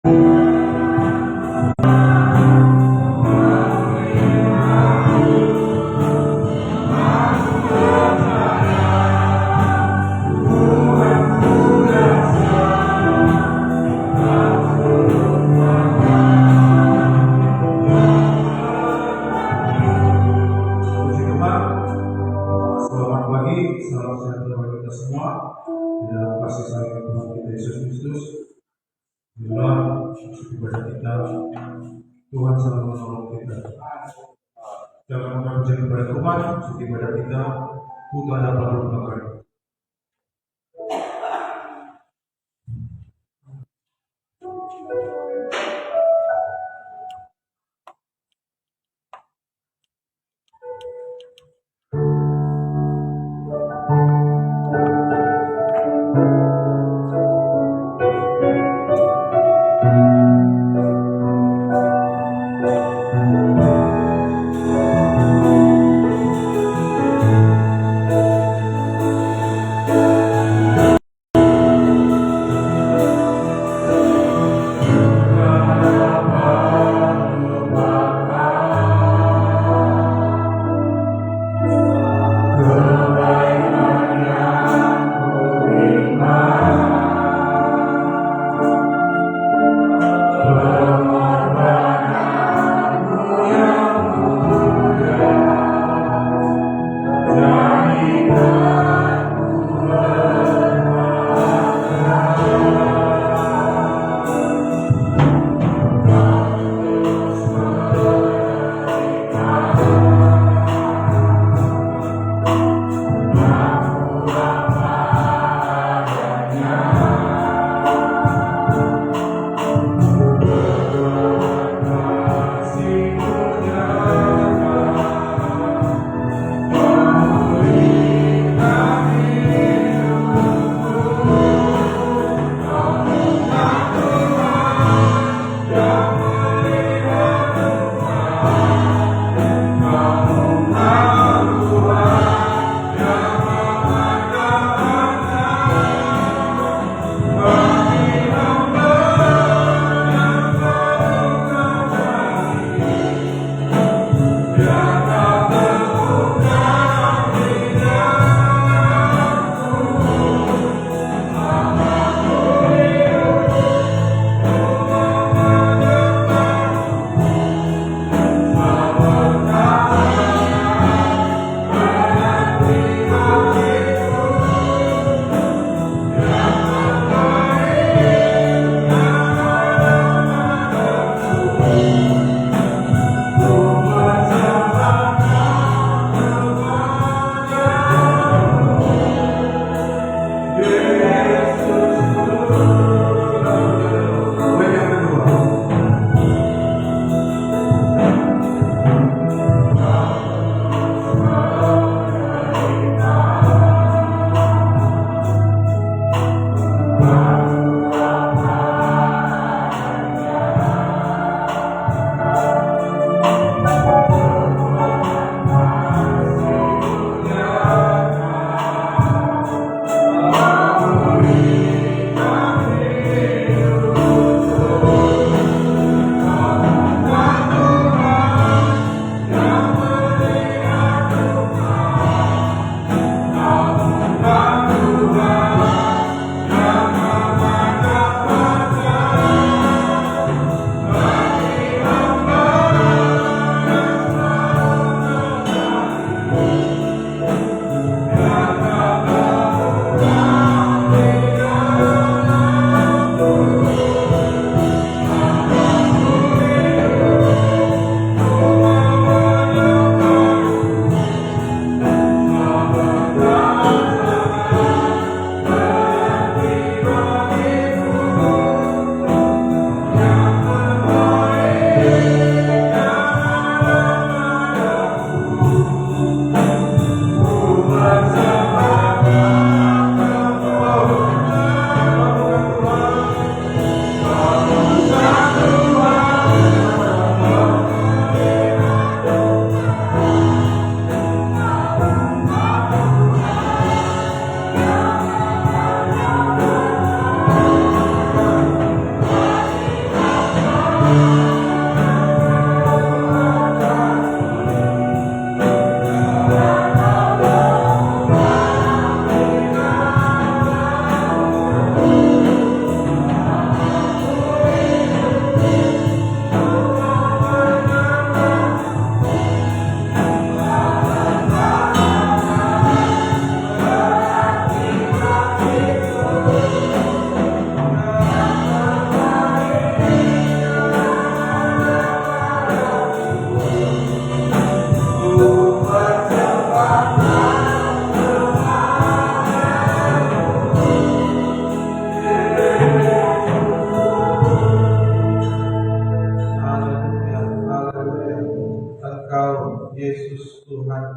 Selamat pagi, salam sejahtera bagi kita semua. Di dalam kasih sayang Tuhan kita Yesus Kristus, di dalam ibadah kita, Tuhan selalu menolong kita. Jangan berbicara kepada Tuhan, ibadah kita, Tuhan dapat melupakan.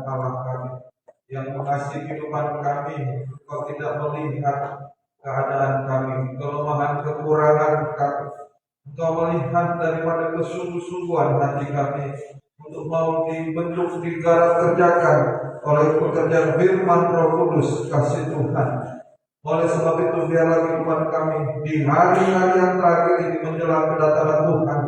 Allah kami yang mengasihi kehidupan kami. Engkau tidak melihat keadaan kami, kelemahan, kekurangan kami. Engkau melihat daripada kesungguh-sungguhan hati kami untuk mau dibentuk, digarap kerjakan oleh pekerjaan firman Roh Kudus kasih Tuhan. Oleh sebab itu biarlah kehidupan kami di hari-hari yang terakhir ini menjelang kedatangan Tuhan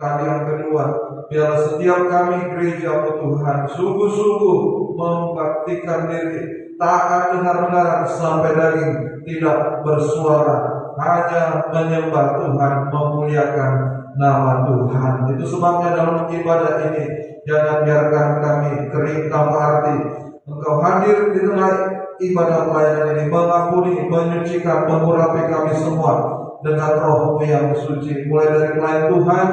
kali yang kedua, biarlah setiap kami gereja Tuhan sungguh-sungguh membaktikan diri, taat benar-benar sampai daging, tidak bersuara, hanya menyembah Tuhan, memuliakan nama Tuhan. Itu sebabnya dalam ibadah ini jangan biarkan kami kering tanpa arti. Engkau hadir di tengah ibadah pelayanan ini, mengampuni, menyucikan, mengurapi kami semua dengan Roh-Mu yang suci. Mulai dari pelayan Tuhan,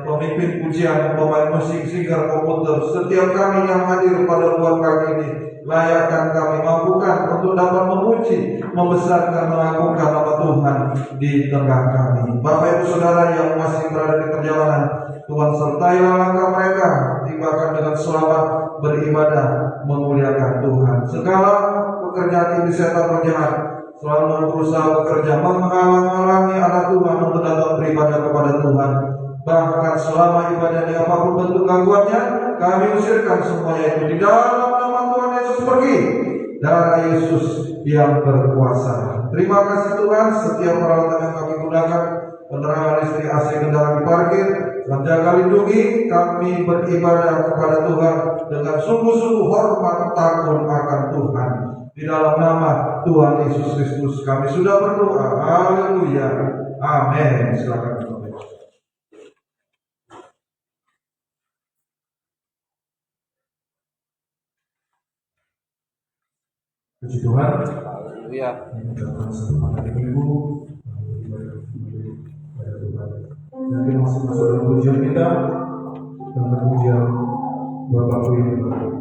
pemimpin pujian, pemain musik, singer, komputer, setiap kami yang hadir pada ruang kami ini, layakkan kami, mampukan untuk dapat memuji, membesarkan, mengagungkan nama Tuhan di tengah kami. Bapak Ibu Saudara yang masih berada di perjalanan, Tuhan sertailah langkah mereka, tibakan dengan selamat beribadah, memuliakan Tuhan. Segala pekerjaan ini setan penjahat selalu berusaha bekerja menghalang-halangi anak Tuhan untuk datang beribadah kepada Tuhan. Bahkan selama ibadah ini apapun bentuk gangguannya, kami usirkan semuanya itu di dalam nama Tuhan Yesus. Pergi darah Yesus yang berkuasa. Terima kasih Tuhan, setiap peralatan yang kami gunakan, penerangan listrik, AC, kendaraan diparkir, menjaga lindungi kami beribadah kepada Tuhan dengan sungguh-sungguh hormat takut akan Tuhan. Di dalam nama Tuhan Yesus Kristus kami sudah berdoa. Haleluya. Amin. Silakan. Puji Tuhan. Haleluya. Dan kita masih masuk dalam pujian kita, tentang pujian Bapakku yang baik.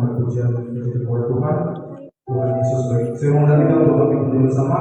mohon pujian kepada Tuhan. Tuhan Yesus baik. Saya mohon kita untuk bangkit bersama.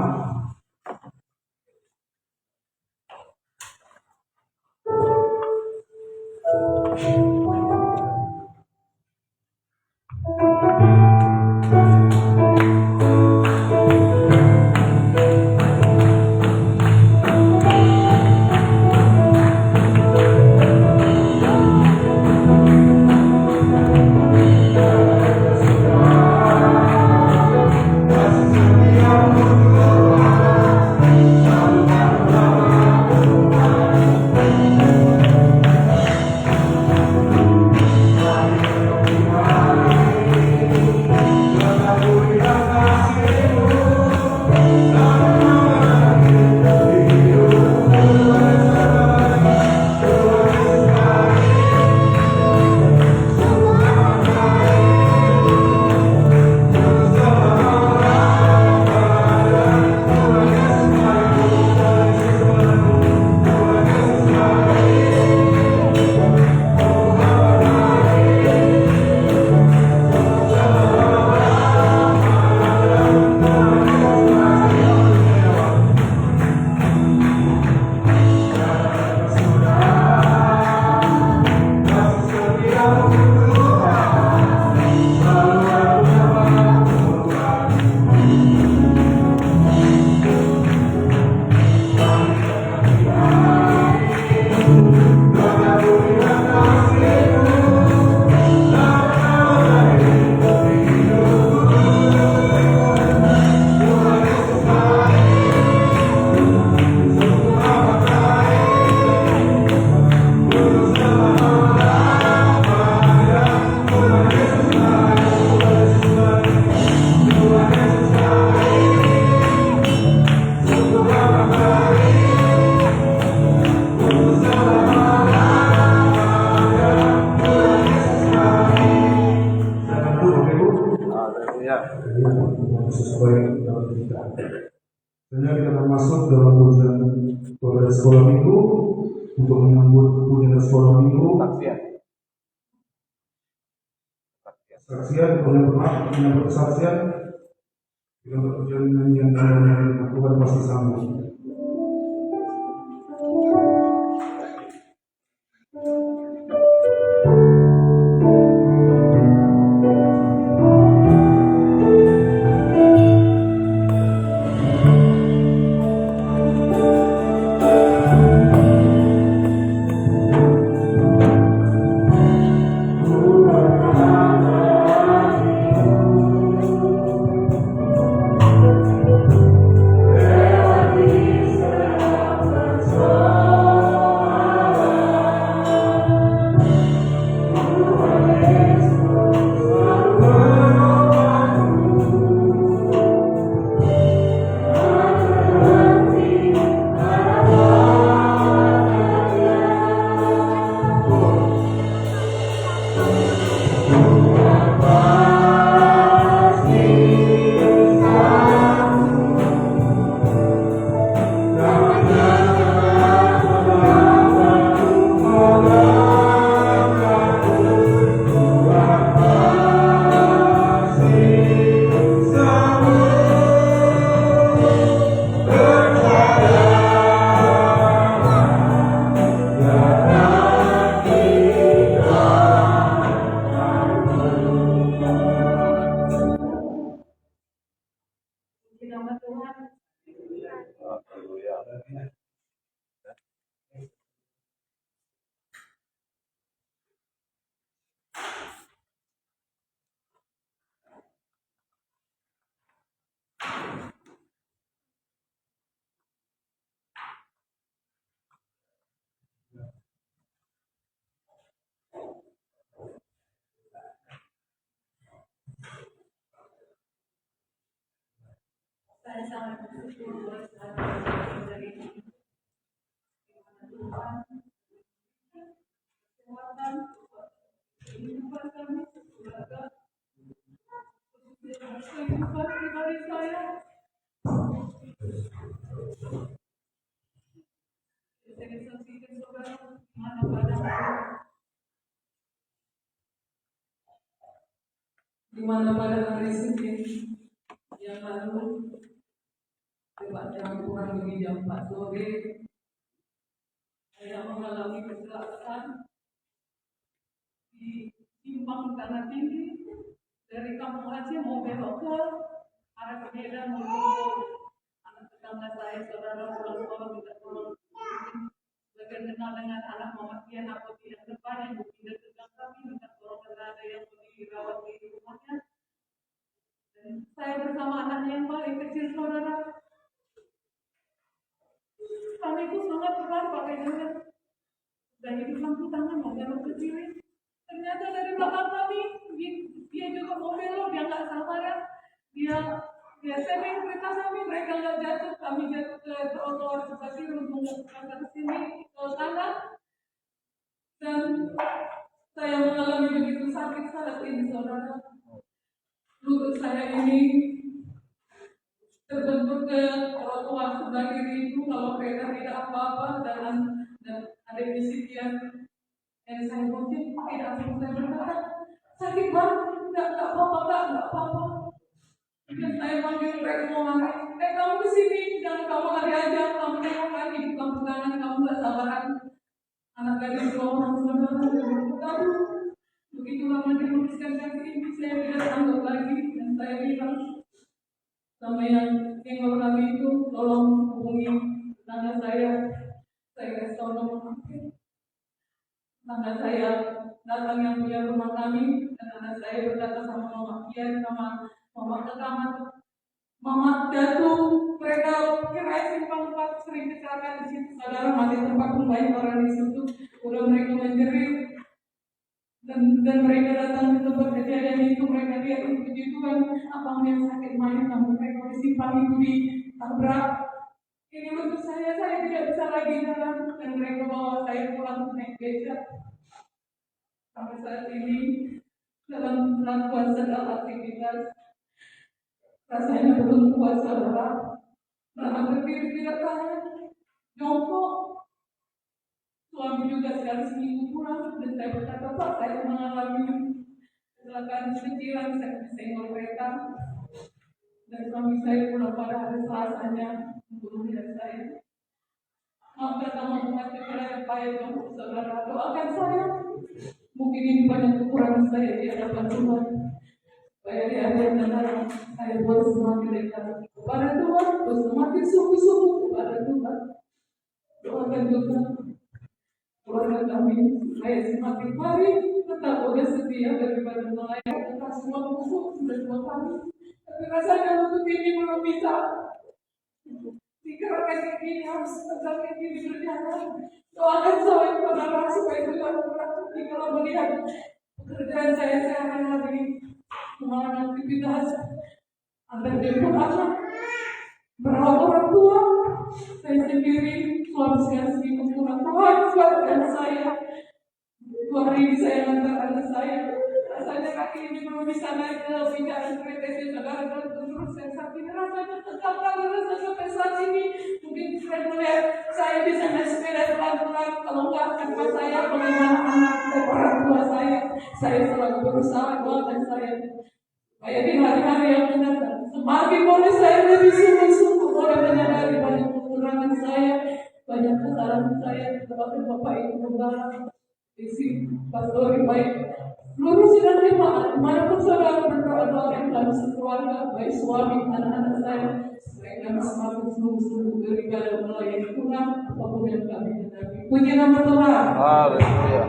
Selanjutnya kita akan masuk dalam pujian pada sekolah minggu. Untuk menyambut pujian sekolah minggu, saksian, menyambut saksian, kita berpujian nyanyian dan Tuhan pasti sanggup. Saya sangat bersyukur buat selalu dari Tuhan, kesehatan, kehidupan kami, keluarga, kehidupan pribadi saya. Saya saksikan saudara mana pada di mana pada hari Senin yang lalu tepatnya kurang lebih jam 4 sore saya mengalami kecelakaan di simpang Tanah Tinggi dari Kampung Aceh mau belok ke arah ke Medan menuju anak tetangga saya saudara pulang sekolah minta tolong bagian kenal dengan anak Muhammad Kian aku di yang depan yang berpindah ke belakang kami minta tolong karena ada yang mau dirawat di rumahnya dan saya bersama anaknya yang paling kecil saudara kami itu sangat berat pakai jalan dan itu lampu tangan mau belok ke kiri ternyata dari belakang kami dia juga mau belok dia nggak sabar ya dia sering kereta kami mereka nggak jatuh kami jatuh ke trotoar seperti untuk ke sini ke kanan dan saya mengalami begitu sakit saat ini saudara lutut saya ini terbentur ke trotoar sebelah kiri itu kalau kereta tidak apa-apa dan ada bisikan dan saya mungkin tidak langsung saya berkata sakit banget nggak apa-apa nggak apa-apa dan saya panggil mereka mau lari kamu kesini jangan kamu lari aja kamu tengok lagi di kamu kanan kamu nggak sabaran anak gadis dua orang saudara begitu lama diluruskan kaki ini saya tidak sanggup lagi dan saya bilang sama yang tinggal kami itu tolong hubungi tetangga saya kasih tahu nomor tetangga saya datang yang punya rumah kami dan anak saya berkata sama mama Kian sama mama ke kamar mama jatuh mereka kira simpang 4 sering kecelakaan di situ saudara mati tempat banyak orang di situ udah mereka menjerit dan mereka datang ke tempat kejadian itu mereka lihat itu begitu kan abang yang sakit main kamu mereka di simpang itu ditabrak ini untuk saya tidak bisa lagi jalan dan mereka bawa saya pulang naik beca sampai saat ini dalam melakukan segala aktivitas rasanya belum kuat saudara dalam berdiri tidak tahan jongkok suami juga sekali seminggu pulang dan saya berkata Pak saya mengalami kecelakaan kecil saya disenggol kereta dan suami saya pulang pada hari Selasanya untuk melihat saya maaf kata membuat pikiran payah jongkok saudara doakan saya mungkin ini banyak kekurangan saya di hadapan Tuhan supaya di akhir nanti saya buat semakin dekat kepada Tuhan buat semakin sungguh-sungguh kepada Tuhan doakan Tuhan keluarga kami supaya semakin hari tetap boleh setia daripada melayani kita semua musuh sudah dua kali tapi rasanya untuk ini belum bisa digerakkan ini harus tegak ini berjalan doakan saya kepada supaya Tuhan berarti kalau melihat pekerjaan saya sehari-hari mengalami aktivitas antar jemput anak berawal orang tua saya sendiri suami saya sedikit kurang kuatkan saya 2 hari ini saya antar anak saya rasanya kaki ini belum bisa naik ke pinjaman kereta saya saudara dan terus saya sakit rasanya tegak kali rasa sampai saat ini mungkin saya melihat saya bisa naik sepeda pelan-pelan kalau enggak akan saya bagaimana anak dan orang tua saya selalu berusaha doakan saya supaya di hari-hari yang mendatang semakin boleh saya lebih sungguh-sungguh boleh menyadari banyak kekurangan saya banyak kesalahan saya terhadap Bapak Ibu Gembala isi pastori baik seluruh sidang jemaat dimanapun saudara berdoa yang kami sekeluarga baik suami anak-anak saya supaya kami semakin sungguh-sungguh beribadah melayani Tuhan apapun yang kami hadapi puji nama Tuhan Haleluya.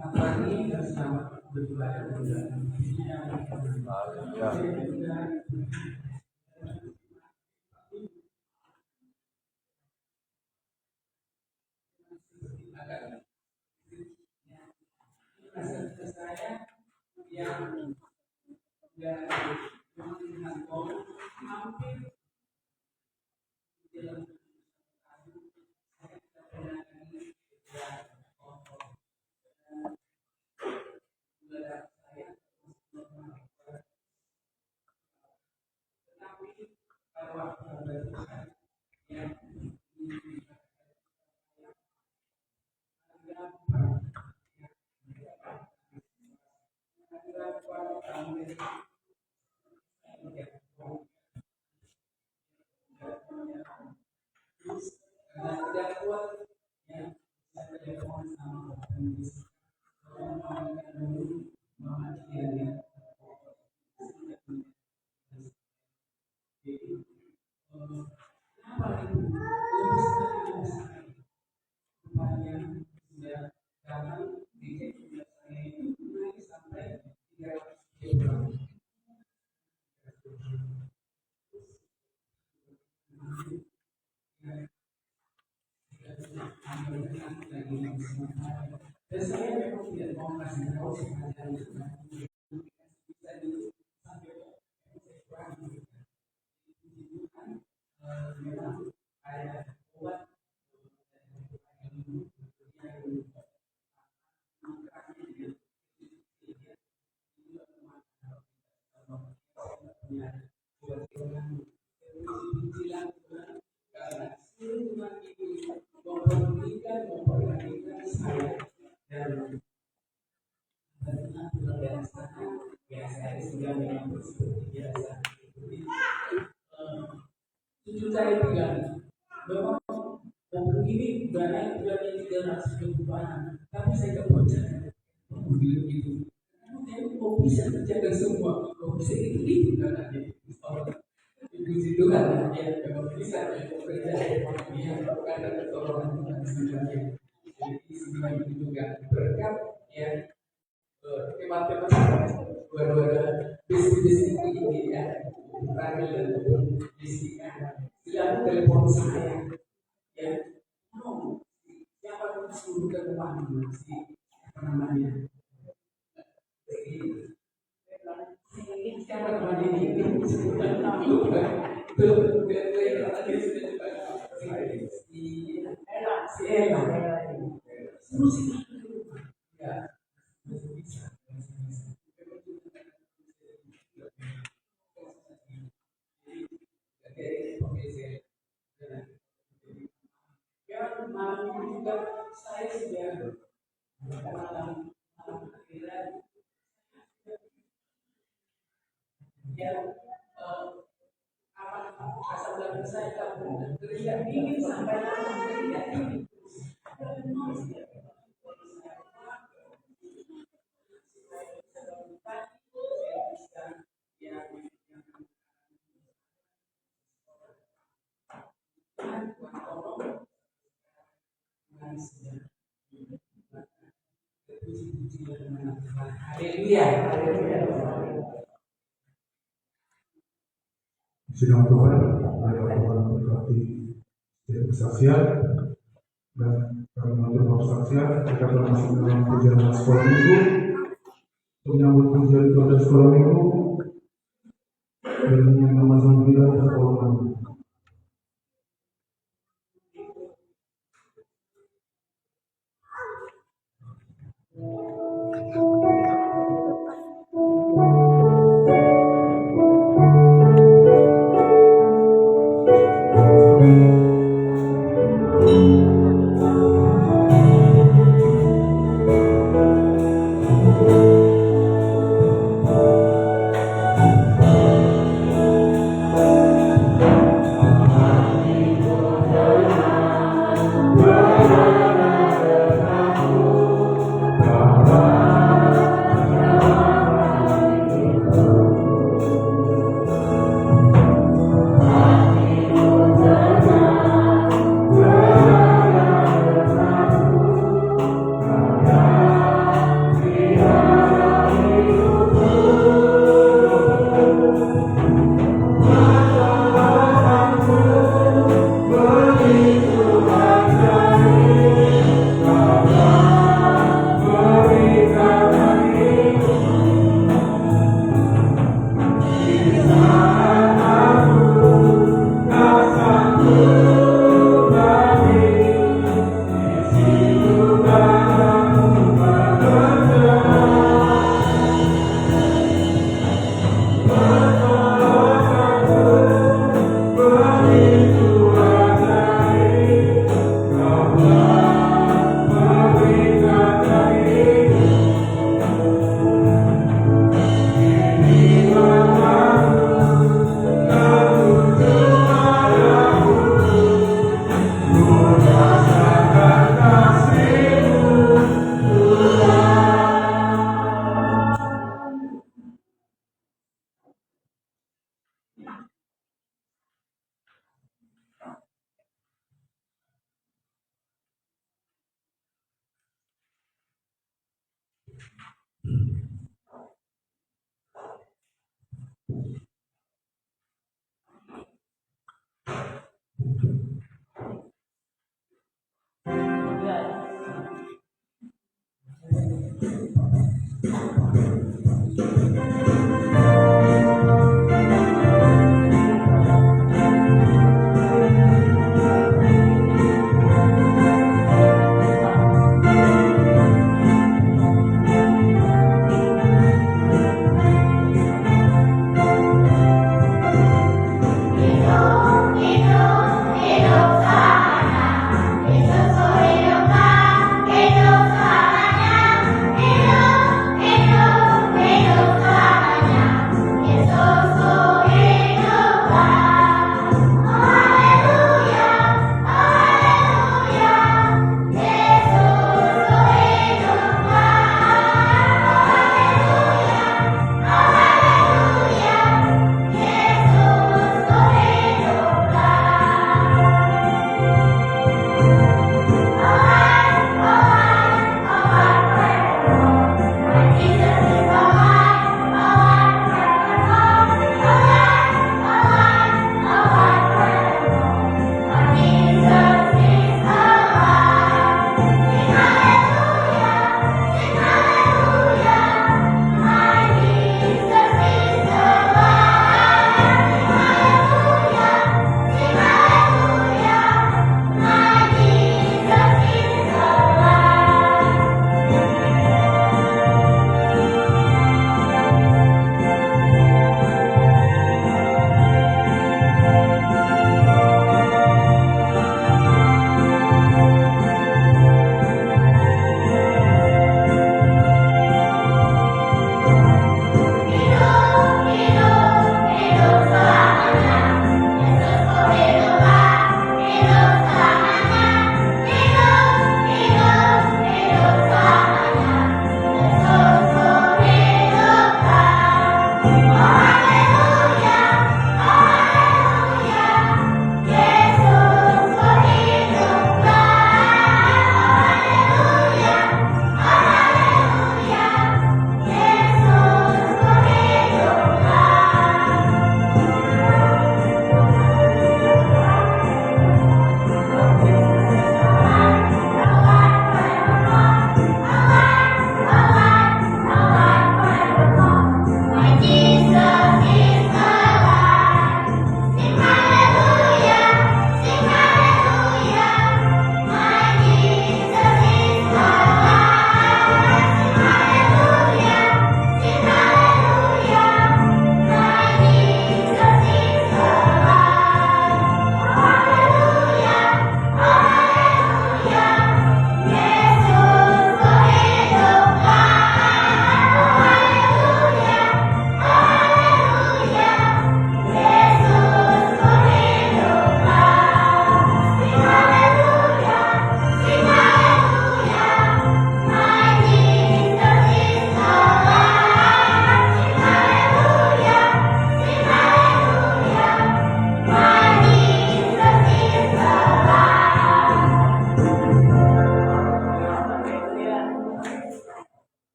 Pagi dan selamat beribadah juga. Saya yang hampir Jujur saya bilang bahwa mobil ini barang bulannya 300 ribuan, tapi saya nggak percaya mobil itu. Saya mau bisa kerjakan semua, mau bisa itu katanya. Puji Tuhan, ya memang bisa bekerja ya karena pertolongan Tuhan sebenarnya. Jadi semua itu juga berkat ya teman-teman dua-dua bisnis ini ya Ragil dan Jessica selalu telepon saya ya siapa yang suruh ke rumah si apa namanya siapa teman ini sebutan nama si Ella terus ya malam juga saya sudah malam akhirat ya apa asal dari saya kamu tidak ingin sampai tidak ingin Haleluya. Sidang Tuhan, adalah Tuhan berarti tidak kesaksian dan kami mengatur kesaksian. Kita telah masuk dalam perjalanan sekolah minggu untuk menyambut pujian pada sekolah minggu dan yang nama kita pertolongan.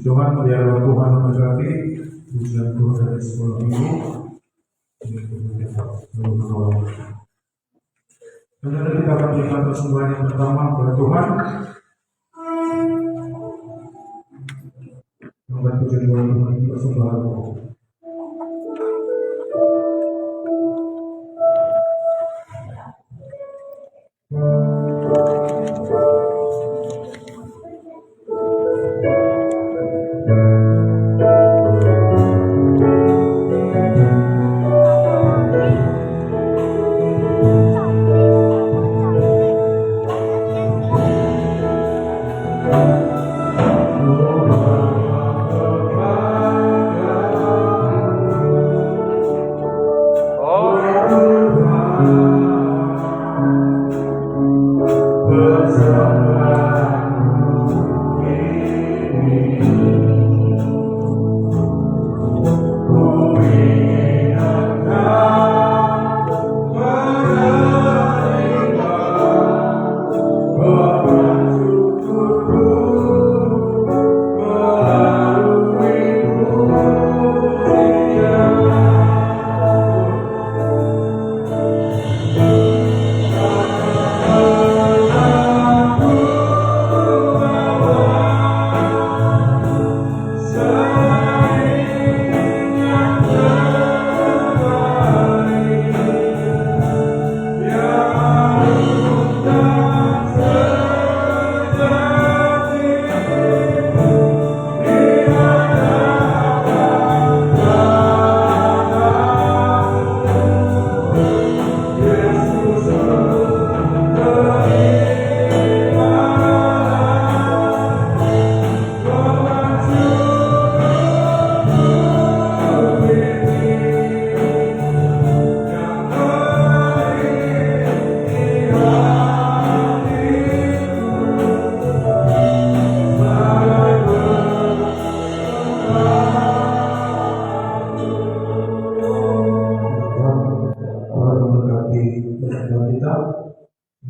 Tuhan biar Tuhan memberkati ujian Tuhan dari sekolah ini. Saudara, kita akan berikan persembahan yang pertama kepada Tuhan. Maka puji Tuhan persembahan.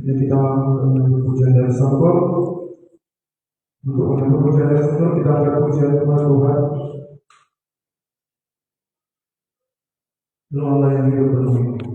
Jadi kita menyebut pujian dari sorga. Untuk menyebut pujian dari sorga, kita angkat pujian kepada Tuhan. Allah yang hidup penuh itu.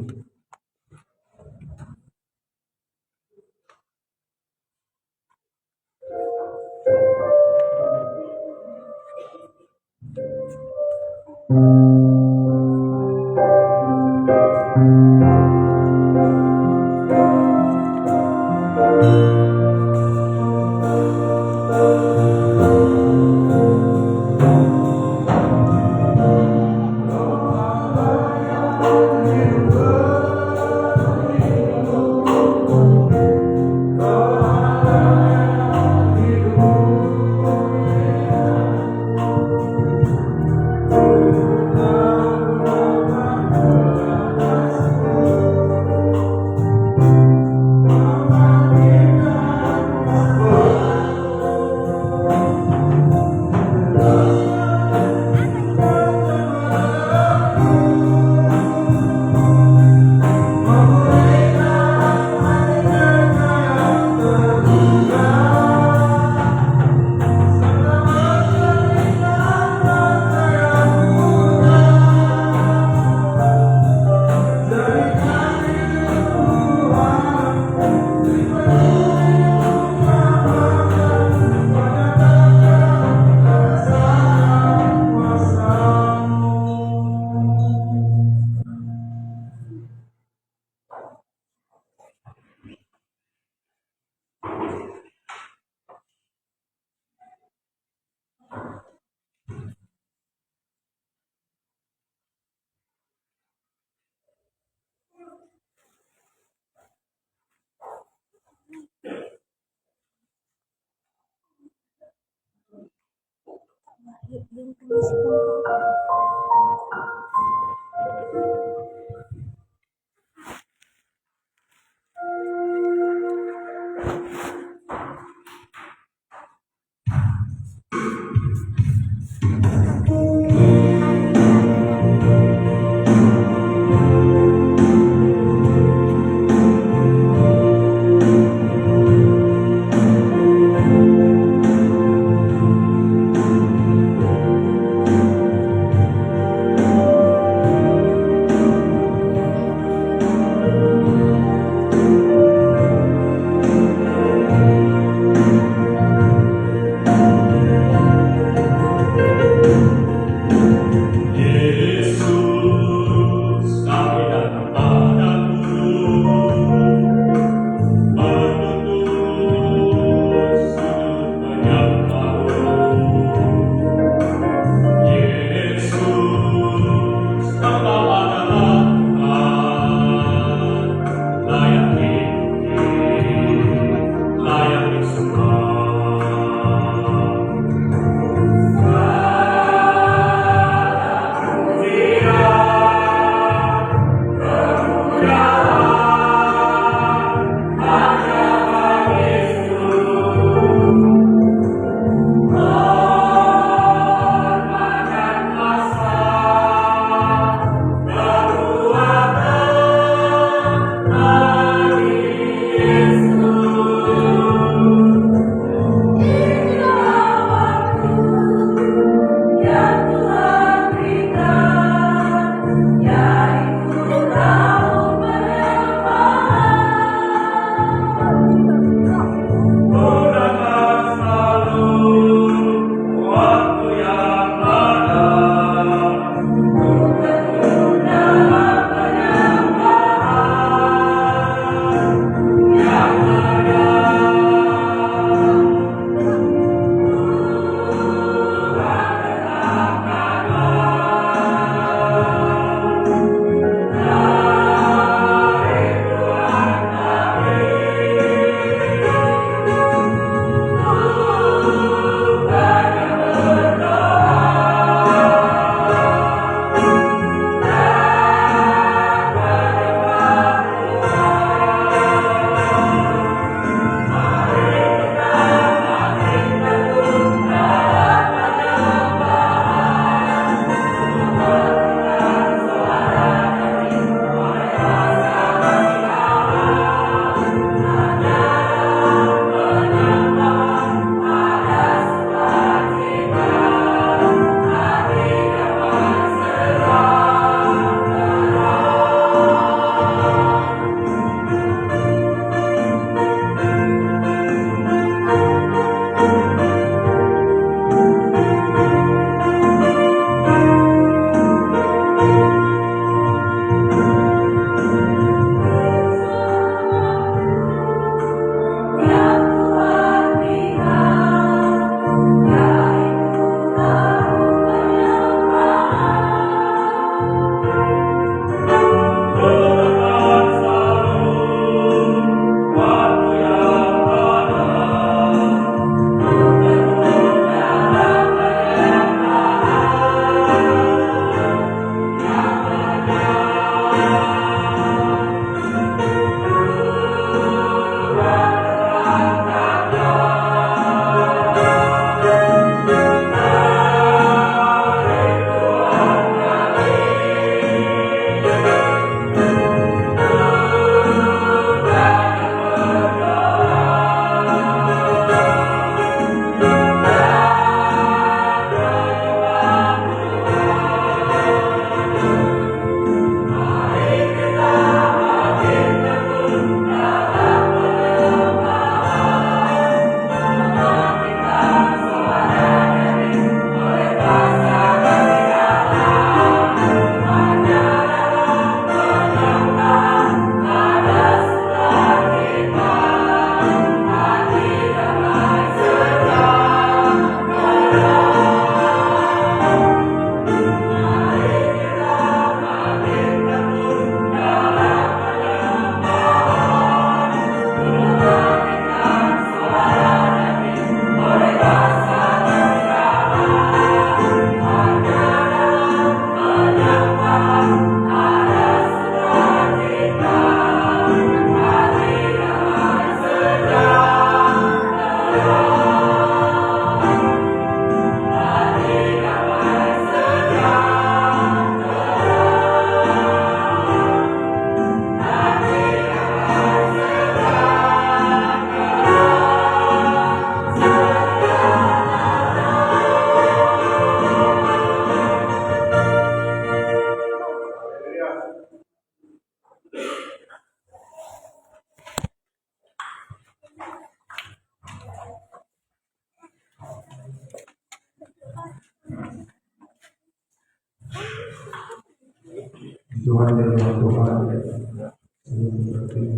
Tuhan dan Tuhan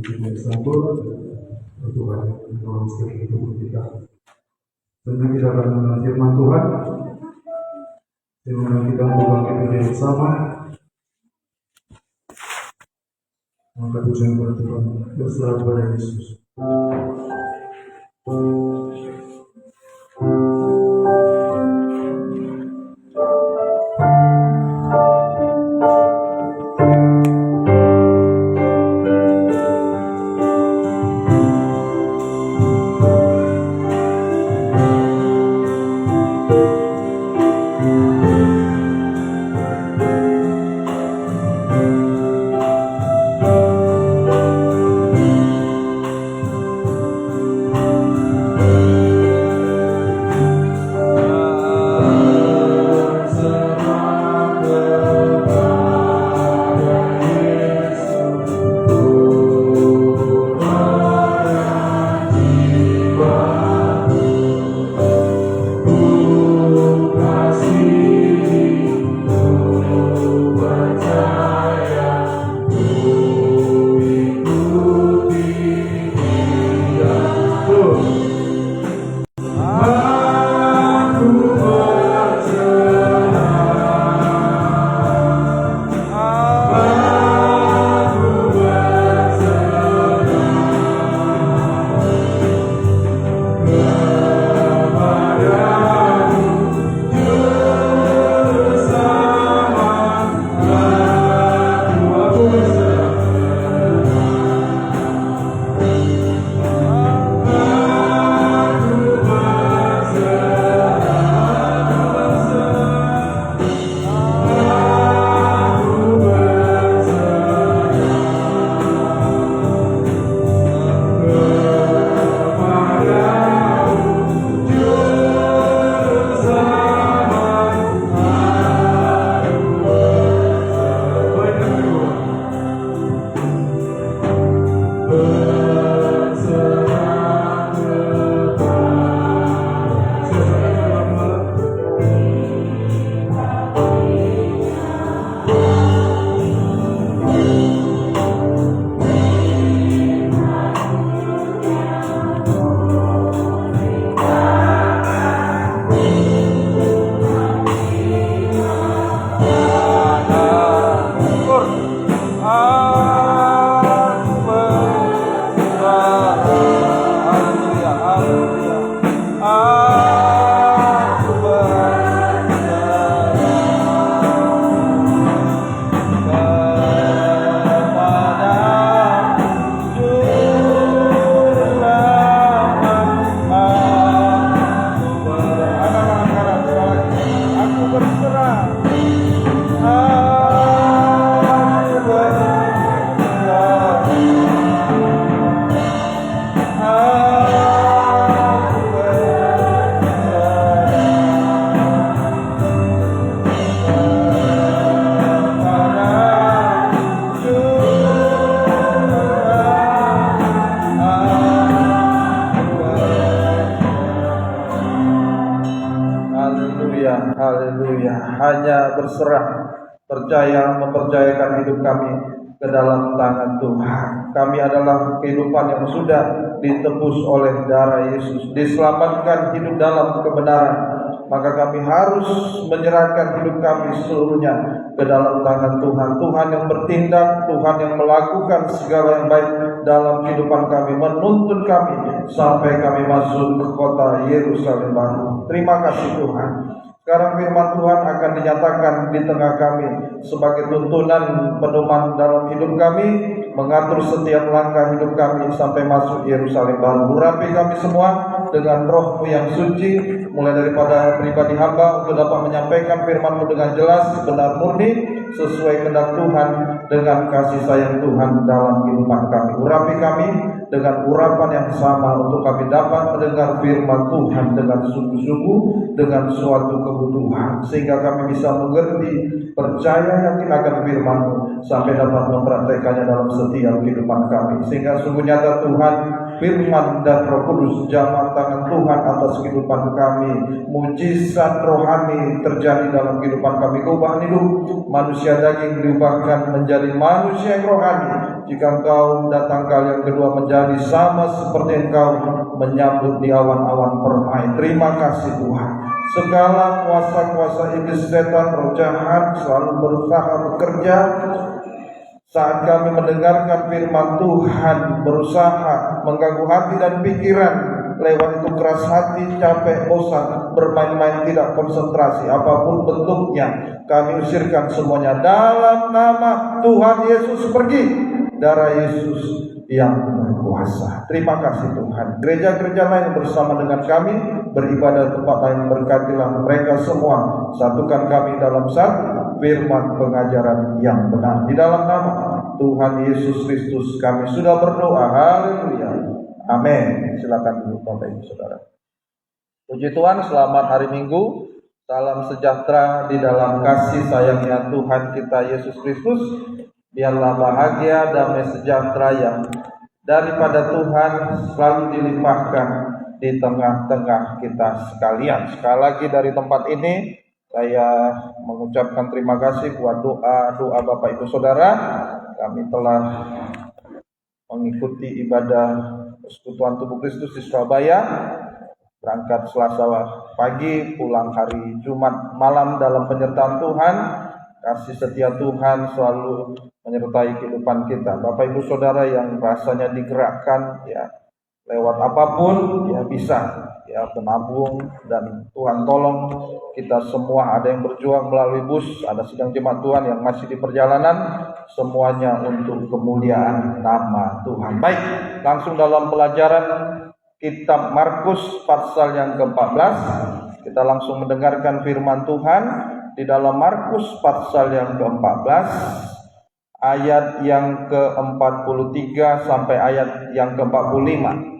Tuhan sambut Tuhan dalam setiap hidup kita. Tentu kita akan mengenal firman Tuhan. Firman kita berbagi bersama. Maka pujian kepada Tuhan berserah kepada Yesus. Hanya berserah, percaya, mempercayakan hidup kami ke dalam tangan Tuhan. Kami adalah kehidupan yang sudah ditebus oleh darah Yesus, diselamatkan hidup dalam kebenaran. Maka kami harus menyerahkan hidup kami seluruhnya ke dalam tangan Tuhan. Tuhan yang bertindak, Tuhan yang melakukan segala yang baik dalam kehidupan kami, menuntun kami sampai kami masuk ke kota Yerusalem baru. Terima kasih Tuhan. Sekarang firman Tuhan akan dinyatakan di tengah kami sebagai tuntunan pedoman dalam hidup kami, mengatur setiap langkah hidup kami sampai masuk Yerusalem baru. Urapi kami semua dengan Roh-Mu yang suci, mulai daripada pribadi hamba untuk dapat menyampaikan firman-Mu dengan jelas, benar, murni, sesuai kehendak Tuhan, dengan kasih sayang Tuhan dalam kehidupan kami. Urapi kami dengan urapan yang sama untuk kami dapat mendengar firman Tuhan dengan sungguh-sungguh, dengan suatu kebutuhan, sehingga kami bisa mengerti, percaya, yakin akan firman-Mu sampai dapat mempraktekannya dalam setiap kehidupan kami. Sehingga sungguh nyata Tuhan, firman dan Roh Kudus, jamaah tangan Tuhan atas kehidupan kami. Mujizat rohani terjadi dalam kehidupan kami. Perubahan hidup manusia daging diubahkan menjadi manusia yang rohani. Jika engkau datang kali yang kedua menjadi sama seperti engkau menyambut di awan-awan permai. Terima kasih Tuhan. Segala kuasa-kuasa iblis, setan, roh jahat selalu berusaha bekerja saat kami mendengarkan firman Tuhan, berusaha mengganggu hati dan pikiran. Lewat itu keras hati, capek, bosan, bermain-main, tidak konsentrasi, apapun bentuknya, kami usirkan semuanya dalam nama Tuhan Yesus. Pergi, darah Yesus yang berkuasa. Terima kasih Tuhan. Gereja-gereja lain bersama dengan kami beribadah tempat lain, berkatilah mereka semua. Satukan kami dalam satu firman pengajaran yang benar. Di dalam nama Tuhan Yesus Kristus kami sudah berdoa. Haleluya. Amin. Silakan duduk Bapak Ibu Saudara. Puji Tuhan, selamat hari Minggu. Salam sejahtera di dalam kasih sayangnya Tuhan kita Yesus Kristus. Biarlah bahagia, damai sejahtera yang daripada Tuhan selalu dilimpahkan di tengah-tengah kita sekalian. Sekali lagi dari tempat ini saya mengucapkan terima kasih buat doa Bapak Ibu Saudara. Kami telah mengikuti ibadah persekutuan tubuh Kristus di Surabaya. Berangkat Selasa pagi, pulang hari Jumat malam dalam penyertaan Tuhan. Kasih setia Tuhan selalu menyertai kehidupan kita. Bapak Ibu Saudara yang rasanya digerakkan ya lewat apapun ya bisa ya menabung, dan Tuhan tolong kita semua. Ada yang berjuang melalui bus, ada sidang jemaat Tuhan yang masih di perjalanan, semuanya untuk kemuliaan nama Tuhan. Baik, langsung dalam pelajaran kitab Markus pasal yang ke-14. Kita langsung mendengarkan firman Tuhan di dalam Markus pasal yang ke-14 ayat yang ke-43 sampai ayat yang ke-45.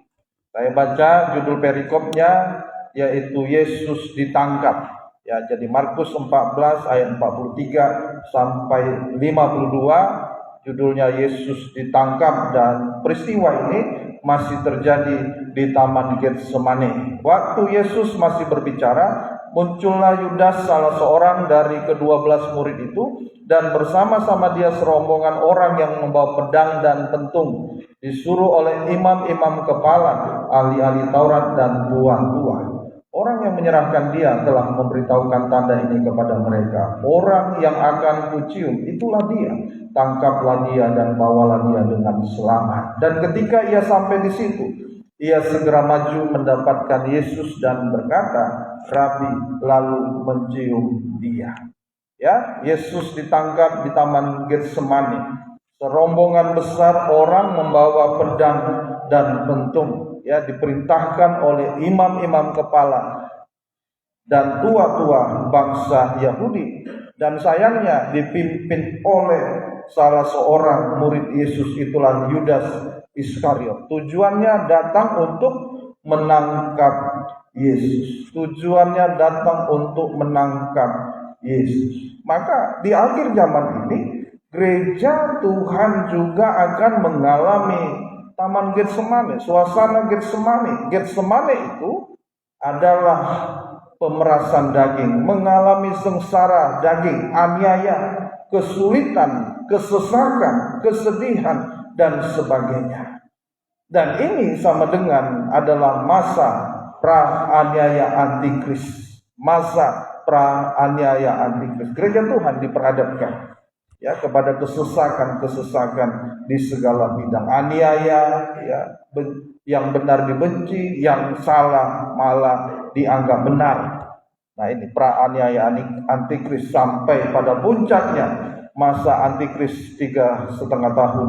Saya baca judul perikopnya yaitu Yesus ditangkap. Ya, jadi Markus 14 ayat 43 sampai 52 judulnya Yesus ditangkap, dan peristiwa ini masih terjadi di Taman Getsemani. Waktu Yesus masih berbicara, muncullah Yudas, salah seorang dari ke-12 murid itu, dan bersama-sama dia serombongan orang yang membawa pedang dan pentung, disuruh oleh imam-imam kepala, ahli-ahli Taurat dan tua-tua. Orang yang menyerahkan dia telah memberitahukan tanda ini kepada mereka. Orang yang akan kucium, itulah dia. Tangkaplah dia dan bawalah dia dengan selamat. Dan ketika ia sampai di situ, ia segera maju mendapatkan Yesus dan berkata, Rabi, lalu mencium dia. Ya, Yesus ditangkap di Taman Getsemani. Serombongan besar orang membawa pedang dan pentung, ya, diperintahkan oleh imam-imam kepala dan tua-tua bangsa Yahudi, dan sayangnya dipimpin oleh salah seorang murid Yesus, itulah Yudas Iskariot. Tujuannya datang untuk menangkap Yesus. Tujuannya datang untuk menangkap Yesus. Maka di akhir zaman ini gereja Tuhan juga akan mengalami Taman Getsemani, suasana Getsemani. Getsemani itu adalah pemerasan daging, mengalami sengsara daging, aniaya, kesulitan, kesesakan, kesedihan, dan sebagainya. Dan ini sama dengan adalah masa pra-aniaya antikris. Masa pra-aniaya antikris. Gereja Tuhan diperhadapkan ya kepada kesesakan di segala bidang, aniaya ya, yang benar dibenci, yang salah malah dianggap benar. Nah, ini pra-aniaya antikris sampai pada puncaknya masa antikris 3,5 tahun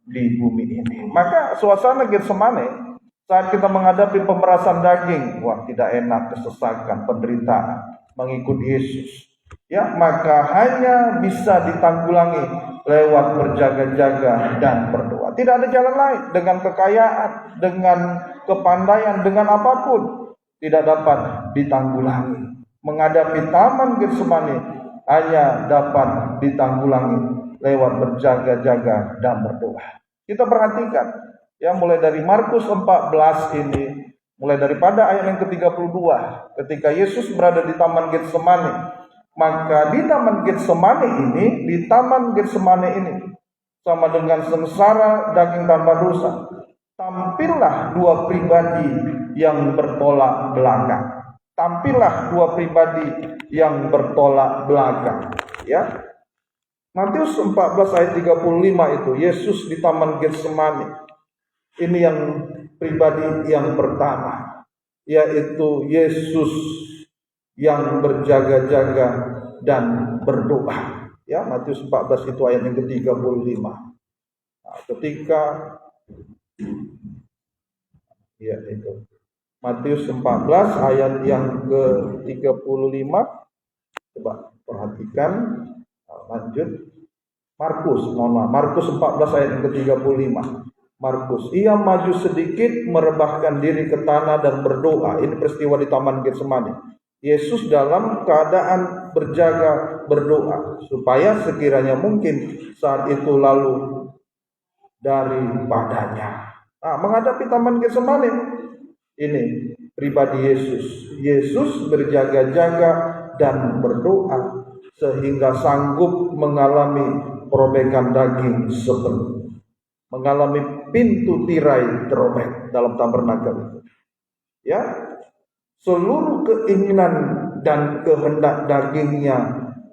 di bumi ini. Maka suasana Getsemani saat kita menghadapi pemerasan daging, wah tidak enak, kesesakan, penderitaan, mengikuti Yesus. Ya, maka hanya bisa ditanggulangi lewat berjaga-jaga dan berdoa. Tidak ada jalan lain. Dengan kekayaan, dengan kepandaian, dengan apapun tidak dapat ditanggulangi. Menghadapi Taman Getsemani hanya dapat ditanggulangi lewat berjaga-jaga dan berdoa. Kita perhatikan Ya, mulai dari Markus 14 ini, mulai daripada ayat yang ke-32, ketika Yesus berada di Taman Getsemani, maka di Taman Getsemani ini sama dengan sengsara daging tanpa dosa, tampillah dua pribadi yang bertolak belakang. Ya. Matius 14 ayat 35 itu Yesus di Taman Getsemani. Ini yang pribadi yang pertama, yaitu Yesus yang berjaga-jaga dan berdoa. Ya, Matius 14 itu ayat yang ke-35. Nah, ketika ya itu Matius 14 ayat yang ke-35, coba perhatikan. Lanjut Markus 14 ayat yang ke-35. Markus, ia maju sedikit, merebahkan diri ke tanah dan berdoa. Ini peristiwa di Taman Getsemani. Yesus dalam keadaan berjaga berdoa supaya sekiranya mungkin saat itu lalu daripadanya. Menghadapi Taman Getsemani, ini pribadi Yesus. Yesus berjaga-jaga dan berdoa sehingga sanggup mengalami perobekan daging sepenuh, mengalami pintu tirai terobek dalam tabernakel itu. Ya, seluruh keinginan dan kehendak dagingnya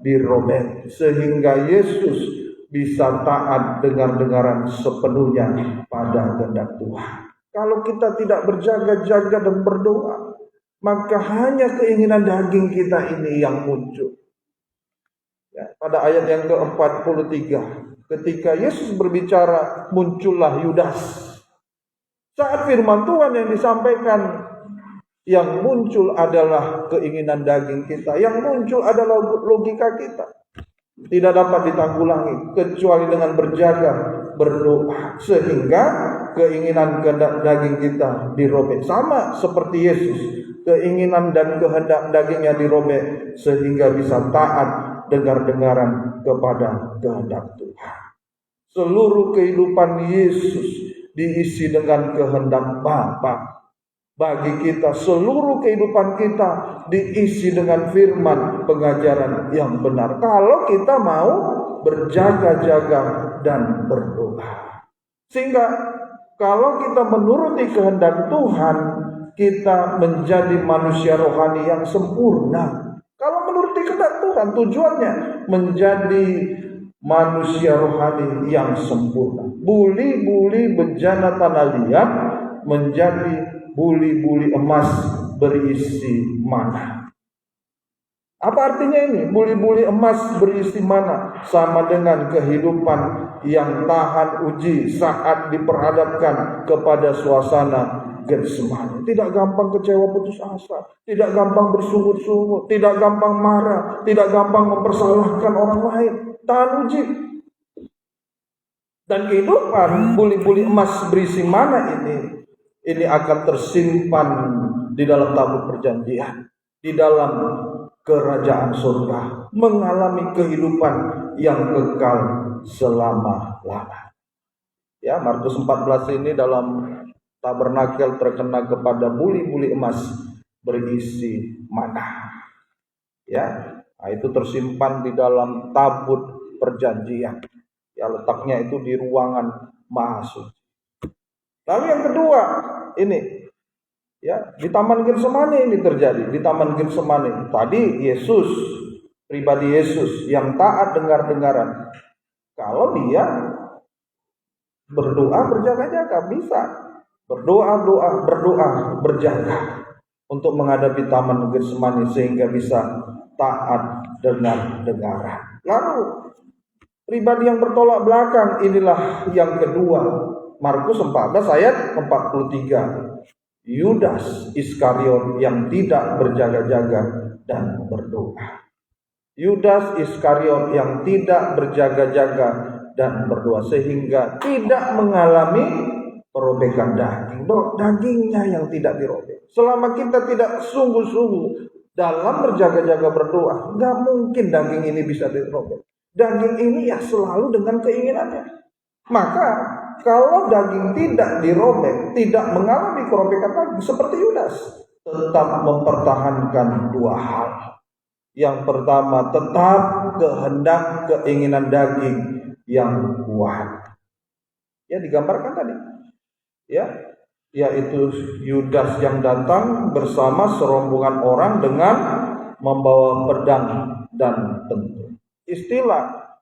dirobek sehingga Yesus bisa taat dengar-dengaran sepenuhnya pada kehendak Tuhan. Kalau kita tidak berjaga-jaga dan berdoa, maka hanya keinginan daging kita ini yang muncul. Ya, pada ayat yang ke-43, ketika Yesus berbicara, muncullah Yudas. Saat firman Tuhan yang disampaikan, yang muncul adalah keinginan daging kita, yang muncul adalah logika kita. Tidak dapat ditanggulangi kecuali dengan berjaga, berdoa, sehingga keinginan daging kita dirobek. Sama seperti Yesus, keinginan dan kehendak dagingnya dirobek sehingga bisa taat dengar-dengaran kepada kehendak Tuhan. Seluruh kehidupan Yesus diisi dengan kehendak Bapa. Bagi kita, seluruh kehidupan kita diisi dengan firman pengajaran yang benar. Kalau kita mau berjaga-jaga dan berdoa. Sehingga kalau kita menuruti kehendak Tuhan, kita menjadi manusia rohani yang sempurna. Kalau menuruti kehendak Tuhan, tujuannya menjadi manusia rohani yang sempurna. Buli-buli bejana tanah liat menjadi buli-buli emas berisi mana. Apa artinya ini? Buli-buli emas berisi mana? Sama dengan kehidupan yang tahan uji saat diperhadapkan kepada suasana Getsemani. Tidak gampang kecewa, putus asa, tidak gampang bersungut-sungut, tidak gampang marah, tidak gampang mempersalahkan orang lain. Tahan uji. Dan kehidupan buli-buli emas berisi mana ini akan tersimpan di dalam tabut perjanjian, di dalam kerajaan surga, mengalami kehidupan yang kekal selama-lamanya. Ya, Markus 14 ini dalam tabernakel terkena kepada buli-buli emas berisi mana. Ya, itu tersimpan di dalam tabut perjanjian. Ya, letaknya itu di ruangan Maha Suci. Lalu yang kedua, ini ya, di Taman Getsemani ini terjadi. Di Taman Getsemani tadi Yesus, pribadi Yesus yang taat dengar-dengaran. Kalau dia berdoa berjaga-jaga, bisa berdoa berjaga untuk menghadapi Taman Getsemani sehingga bisa taat dengar-dengaran. Lalu pribadi yang bertolak belakang inilah yang kedua. Markus 14 ayat 43. Yudas Iskariot yang tidak berjaga-jaga dan berdoa. Yudas Iskariot yang tidak berjaga-jaga dan berdoa sehingga tidak mengalami perobekan daging. Dagingnya yang tidak dirobek. Selama kita tidak sungguh-sungguh dalam berjaga-jaga berdoa, nggak mungkin daging ini bisa dirobek. Daging ini ya selalu dengan keinginannya. Maka kalau daging tidak dirobek, tidak mengalami kerobekan daging seperti Yudas, tetap mempertahankan dua hal. Yang pertama, tetap kehendak keinginan daging yang kuat. Ya, digambarkan tadi. Ya, yaitu Yudas yang datang bersama serombongan orang dengan membawa pedang dan tentu. Istilah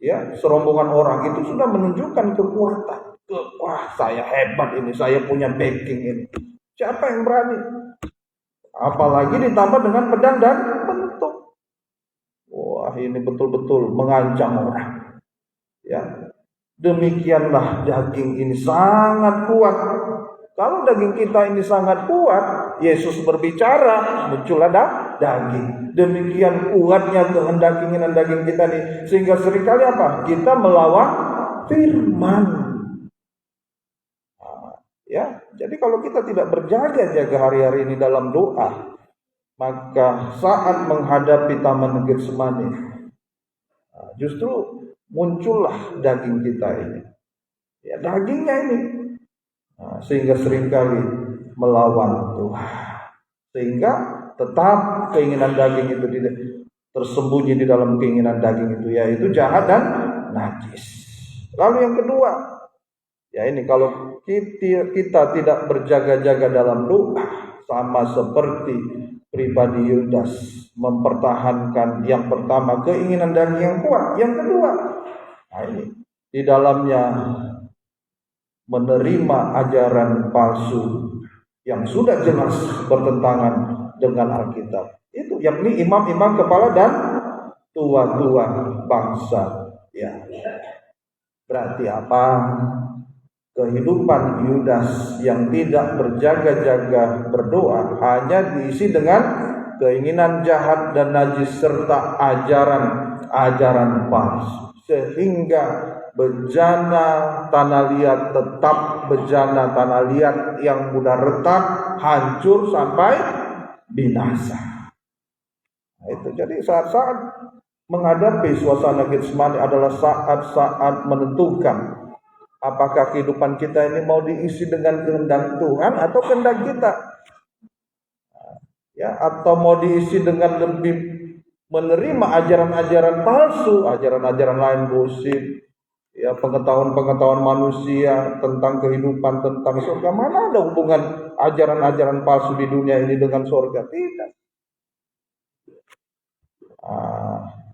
ya, serombongan orang itu sudah menunjukkan kekuatan. Wah, saya hebat ini, saya punya backing ini. Siapa yang berani? Apalagi ditambah dengan pedang dan bentuk. Wah, ini betul-betul mengancam orang. Ya, demikianlah daging ini sangat kuat. Kalau daging kita ini sangat kuat, Yesus berbicara, muncullah daging. Demikian kuatnya kehendak keinginan daging kita nih, sehingga seringkali apa? Kita melawan firman. Ya, jadi kalau kita tidak berjaga-jaga hari-hari ini dalam doa, maka saat menghadapi taman Getsemani, justru muncullah daging kita ini. Ya, dagingnya ini. Sehingga seringkali melawan Tuhan. Sehingga tetap keinginan daging itu tersembunyi di dalam keinginan daging itu, yaitu jahat dan najis. Lalu yang kedua, ya ini kalau kita tidak berjaga-jaga dalam doa, sama seperti pribadi Yudas mempertahankan yang pertama keinginan daging yang kuat, yang kedua, nah ini di dalamnya menerima ajaran palsu yang sudah jelas bertentangan dengan Alkitab. Itu yakni imam-imam kepala dan tua-tua bangsa. Ya. Berarti apa? Kehidupan Yudas yang tidak berjaga-jaga berdoa hanya diisi dengan keinginan jahat dan najis serta ajaran palsu, sehingga bejana tanah liat tetap bejana tanah liat yang mudah retak, hancur sampai binasa. Nah, itu jadi saat-saat menghadapi suasana Getsemani adalah saat-saat menentukan apakah kehidupan kita ini mau diisi dengan kehendak Tuhan atau kehendak kita, ya, atau mau diisi dengan lebih menerima ajaran-ajaran palsu, ajaran-ajaran lain, gosip, ya, pengetahuan manusia tentang kehidupan, tentang surga. Mana ada hubungan ajaran-ajaran palsu di dunia ini dengan surga? Tidak.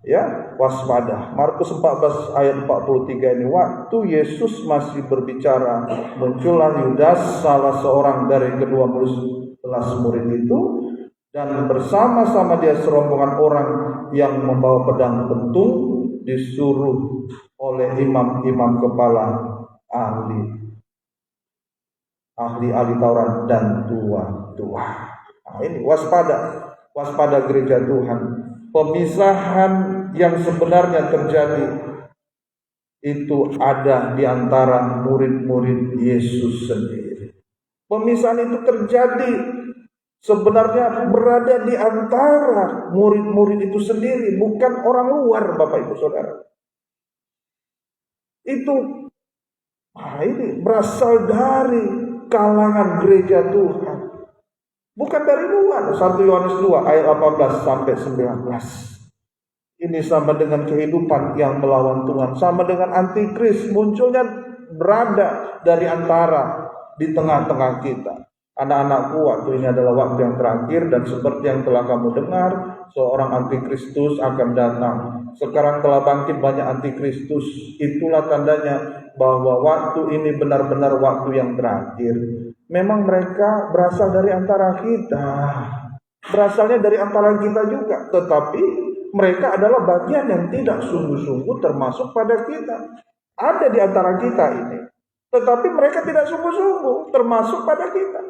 Ya, waspada. Markus 14 ayat 43 ini, waktu Yesus masih berbicara, muncullah Yudas, salah seorang dari kedua belas murid itu, dan bersama-sama dia serombongan orang yang membawa pedang pentung, disuruh oleh imam-imam kepala ahli Taurat dan tua-tua. Nah, ini waspada gereja Tuhan. Pemisahan yang sebenarnya terjadi itu ada di antara murid-murid Yesus sendiri. Pemisahan itu terjadi sebenarnya berada di antara murid-murid itu sendiri, bukan orang luar, Bapak Ibu Saudara. Ini berasal dari kalangan gereja Tuhan, bukan dari luar. 1 Yohanes 2 ayat 18 sampai 19. Ini sama dengan kehidupan yang melawan Tuhan, sama dengan antikris, munculnya berada dari antara di tengah-tengah kita. Anak-anakku, waktu ini adalah waktu yang terakhir, dan seperti yang telah kamu dengar, seorang antikristus akan datang. Sekarang telah bangkit banyak antikristus. Itulah tandanya bahwa waktu ini benar-benar waktu yang terakhir. Memang mereka berasal dari antara kita, berasalnya dari antara kita juga, tetapi mereka adalah bagian yang tidak sungguh-sungguh termasuk pada kita. Ada di antara kita ini, tetapi mereka tidak sungguh-sungguh termasuk pada kita.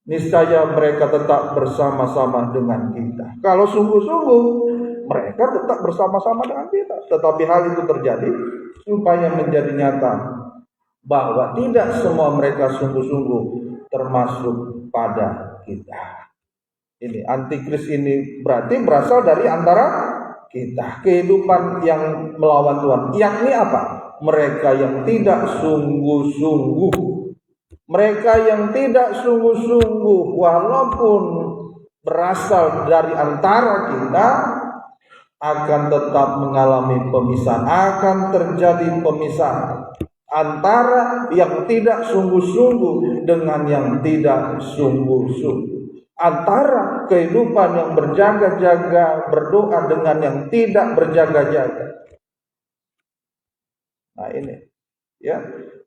Niscaya mereka tetap bersama-sama dengan kita. Kalau sungguh-sungguh, mereka tetap bersama-sama dengan kita. Tetapi hal itu terjadi supaya menjadi nyata bahwa tidak semua mereka sungguh-sungguh termasuk pada kita. Ini antikris ini berarti berasal dari antara kita. Kehidupan yang melawan Tuhan, yakni apa? mereka yang tidak sungguh-sungguh. Mereka yang tidak sungguh-sungguh walaupun berasal dari antara kita akan tetap mengalami pemisahan, akan terjadi pemisahan antara yang tidak sungguh-sungguh dengan yang tidak sungguh-sungguh, antara kehidupan yang berjaga-jaga berdoa dengan yang tidak berjaga-jaga. Nah ini ya,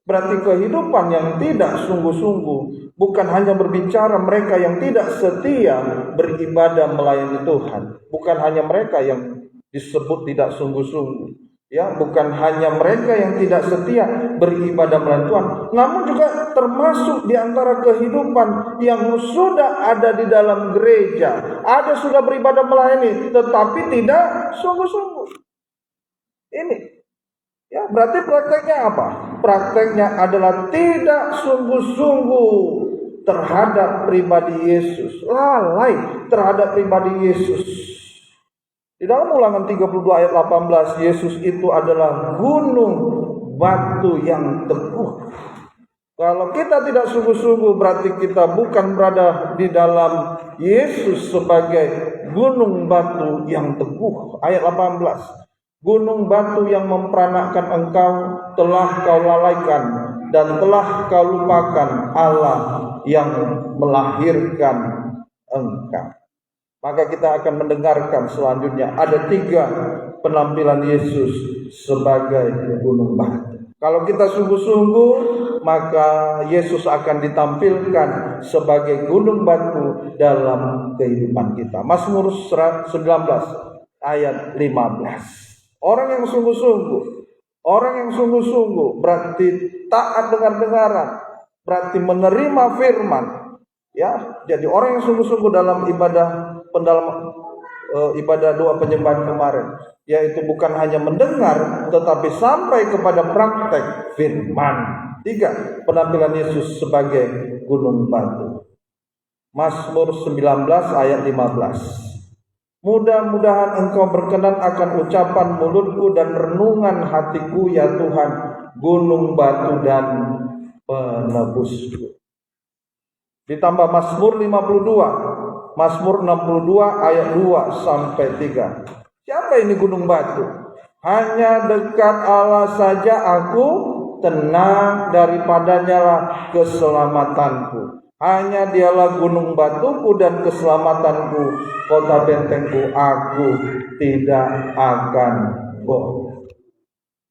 berarti kehidupan yang tidak sungguh-sungguh bukan hanya berbicara mereka yang tidak setia beribadah melayani Tuhan, bukan hanya mereka yang disebut tidak sungguh-sungguh, ya, bukan hanya mereka yang tidak setia beribadah melayani Tuhan, namun juga termasuk di antara kehidupan yang sudah ada di dalam gereja, ada sudah beribadah melayani tetapi tidak sungguh-sungguh. Ini ya, berarti prakteknya apa? Prakteknya adalah tidak sungguh-sungguh terhadap pribadi Yesus, lalai terhadap pribadi Yesus. Di dalam Ulangan 32 ayat 18, Yesus itu adalah gunung batu yang teguh. Kalau kita tidak sungguh-sungguh, berarti kita bukan berada di dalam Yesus sebagai gunung batu yang teguh. Ayat 18. Gunung batu yang memperanakkan engkau telah kau lalaikan dan telah kau lupakan Allah yang melahirkan engkau. Maka kita akan mendengarkan selanjutnya ada 3 penampilan Yesus sebagai gunung batu. Kalau kita sungguh-sungguh, maka Yesus akan ditampilkan sebagai gunung batu dalam kehidupan kita. Mazmur 19 ayat 15. Orang yang sungguh-sungguh berarti taat dengar-dengaran, berarti menerima firman. Ya, jadi orang yang sungguh-sungguh dalam ibadah doa penyembahan kemarin, yaitu bukan hanya mendengar tetapi sampai kepada praktek firman. 3 penampilan Yesus sebagai gunung batu. Mazmur 19 ayat 15. Mudah-mudahan engkau berkenan akan ucapan mulutku dan renungan hatiku, ya Tuhan, gunung batu dan penebusku. Ditambah Mazmur 52, Mazmur 62 ayat 2 sampai 3. Siapa ini gunung batu? Hanya dekat Allah saja aku tenang, daripadanya lah keselamatanku. Hanya dialah gunung batuku dan keselamatanku, kota bentengku, aku tidak akan goyah.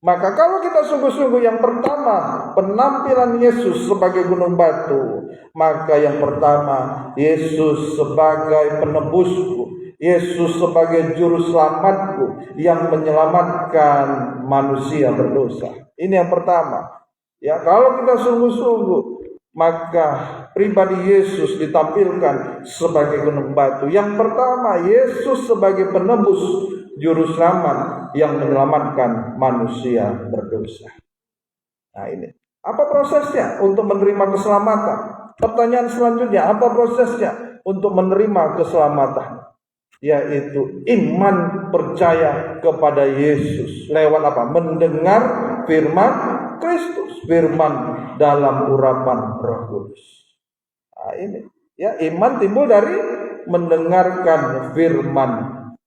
Maka kalau kita sungguh-sungguh, yang pertama penampilan Yesus sebagai gunung batu, maka yang pertama Yesus sebagai penebusku, Yesus sebagai juru selamatku yang menyelamatkan manusia berdosa. Ini yang pertama. Ya, kalau kita sungguh-sungguh, maka pribadi Yesus ditampilkan sebagai gunung batu. Yang pertama, Yesus sebagai penebus, juru selamat yang menyelamatkan manusia berdosa. Nah ini, apa prosesnya untuk menerima keselamatan? Pertanyaan selanjutnya, apa prosesnya untuk menerima keselamatan? Yaitu iman percaya kepada Yesus. Lewat apa? Mendengar firman Kristus, firman dalam urapan Roh Kudus. Nah ini, ya, iman timbul dari mendengarkan firman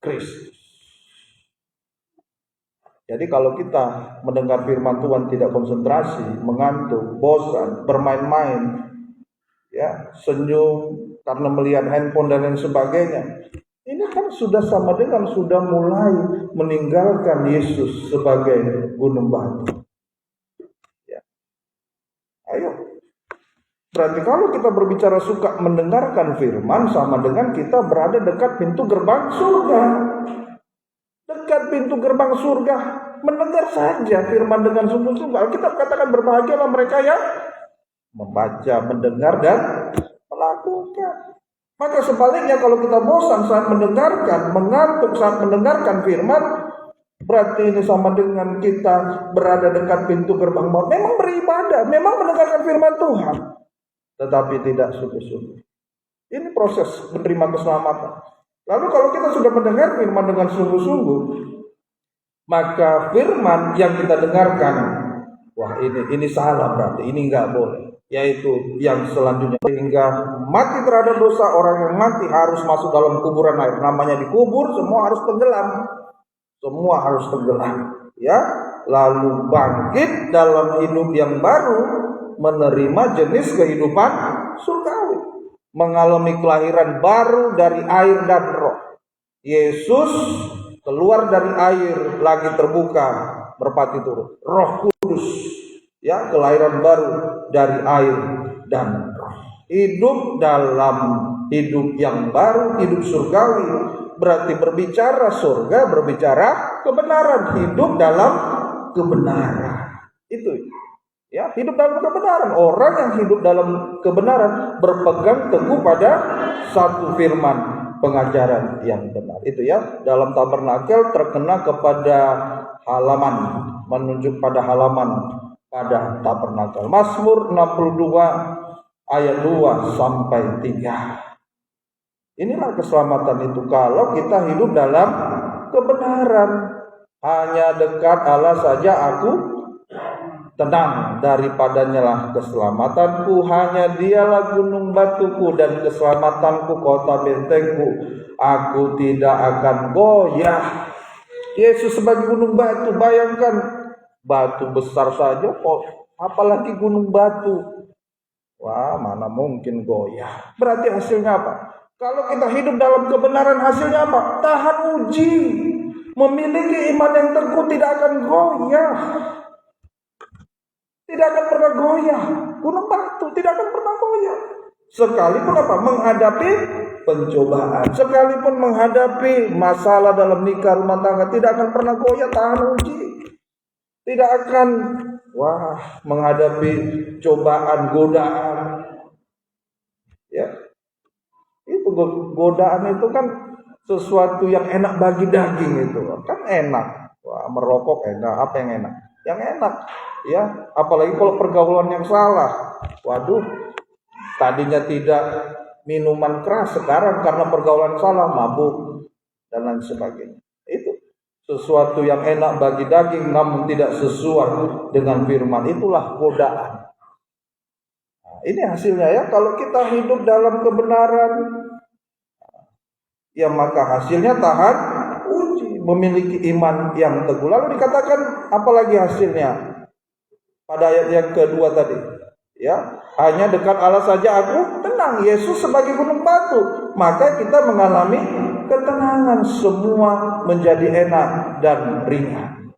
Kristus. Jadi kalau kita mendengar firman Tuhan tidak konsentrasi, mengantuk, bosan, bermain-main, ya, senyum karena melihat handphone dan lain sebagainya, ini kan sudah sama dengan sudah mulai meninggalkan Yesus sebagai gunung batu. Ya. Ayo. Berarti kalau kita berbicara suka mendengarkan firman, sama dengan kita berada dekat pintu gerbang surga. Dekat pintu gerbang surga, mendengar saja firman dengan sungguh-sungguh. Alkitab katakan berbahagialah mereka yang membaca, mendengar, dan melakukan. Maka sebaliknya, kalau kita bosan saat mendengarkan, mengantuk saat mendengarkan firman, berarti ini sama dengan kita berada dekat pintu gerbang maut. Memang beribadah, memang mendengarkan firman Tuhan, tetapi tidak sungguh-sungguh. Ini proses menerima keselamatan. Lalu kalau kita sudah mendengar firman dengan sungguh-sungguh, maka firman yang kita dengarkan wah ini salah berarti, ini nggak boleh. Yaitu yang selanjutnya, hingga mati terhadap dosa, orang yang mati harus masuk dalam kuburan air. Namanya dikubur, semua harus tenggelam. Semua harus tenggelam, ya. Lalu bangkit dalam hidup yang baru, menerima jenis kehidupan surgawi, mengalami kelahiran baru dari air dan roh. Yesus keluar dari air, lagi terbuka, merpati turun. Roh Kudus, ya, kelahiran baru dari air dan roh. Hidup dalam hidup yang baru, hidup surgawi, berarti berbicara surga, berbicara kebenaran, hidup dalam kebenaran. Itu, ya, hidup dalam kebenaran. Orang yang hidup dalam kebenaran berpegang teguh pada satu firman, pengajaran yang benar. Itu, ya, dalam tabernakel terkena kepada halaman, menunjuk pada halaman pada tabernakel. Mazmur 62 ayat 2 sampai 3. Inilah keselamatan itu kalau kita hidup dalam kebenaran. Hanya dekat Allah saja aku tenang, daripadanya lah keselamatanku. Hanya dialah gunung batuku dan keselamatanku, kota bentengku. Aku tidak akan goyah. Yesus sebagai gunung batu, bayangkan batu besar saja kok, apalagi gunung batu. Wah, mana mungkin goyah. Berarti hasilnya apa? Kalau kita hidup dalam kebenaran, hasilnya apa? Tahan uji. Memiliki iman yang teguh, tidak akan goyah. Tidak akan pernah goyah. Gunung batu tidak akan pernah goyah. Sekalipun apa? Menghadapi pencobaan, sekalipun menghadapi masalah dalam nikah, rumah tangga, tidak akan pernah goyah, tahan uji. Tidak akan menghadapi cobaan, godaan. Ya. Itu godaan itu kan sesuatu yang enak bagi daging, itu kan enak. Wah, merokok enak, apa yang enak? Yang enak, ya. Apalagi kalau pergaulan yang salah. Waduh, tadinya tidak minuman keras, sekarang karena pergaulan salah mabuk dan lain sebagainya. Itu sesuatu yang enak bagi daging namun tidak sesuai dengan firman, itulah godaan. Nah, ini hasilnya, ya, kalau kita hidup dalam kebenaran, ya maka hasilnya tahan uji, memiliki iman yang teguh. Lalu dikatakan apalagi hasilnya pada ayat yang kedua tadi, ya, hanya dekat Allah saja aku tenang. Yesus sebagai gunung batu, maka kita mengalami ketenangan, semua menjadi enak dan ringan.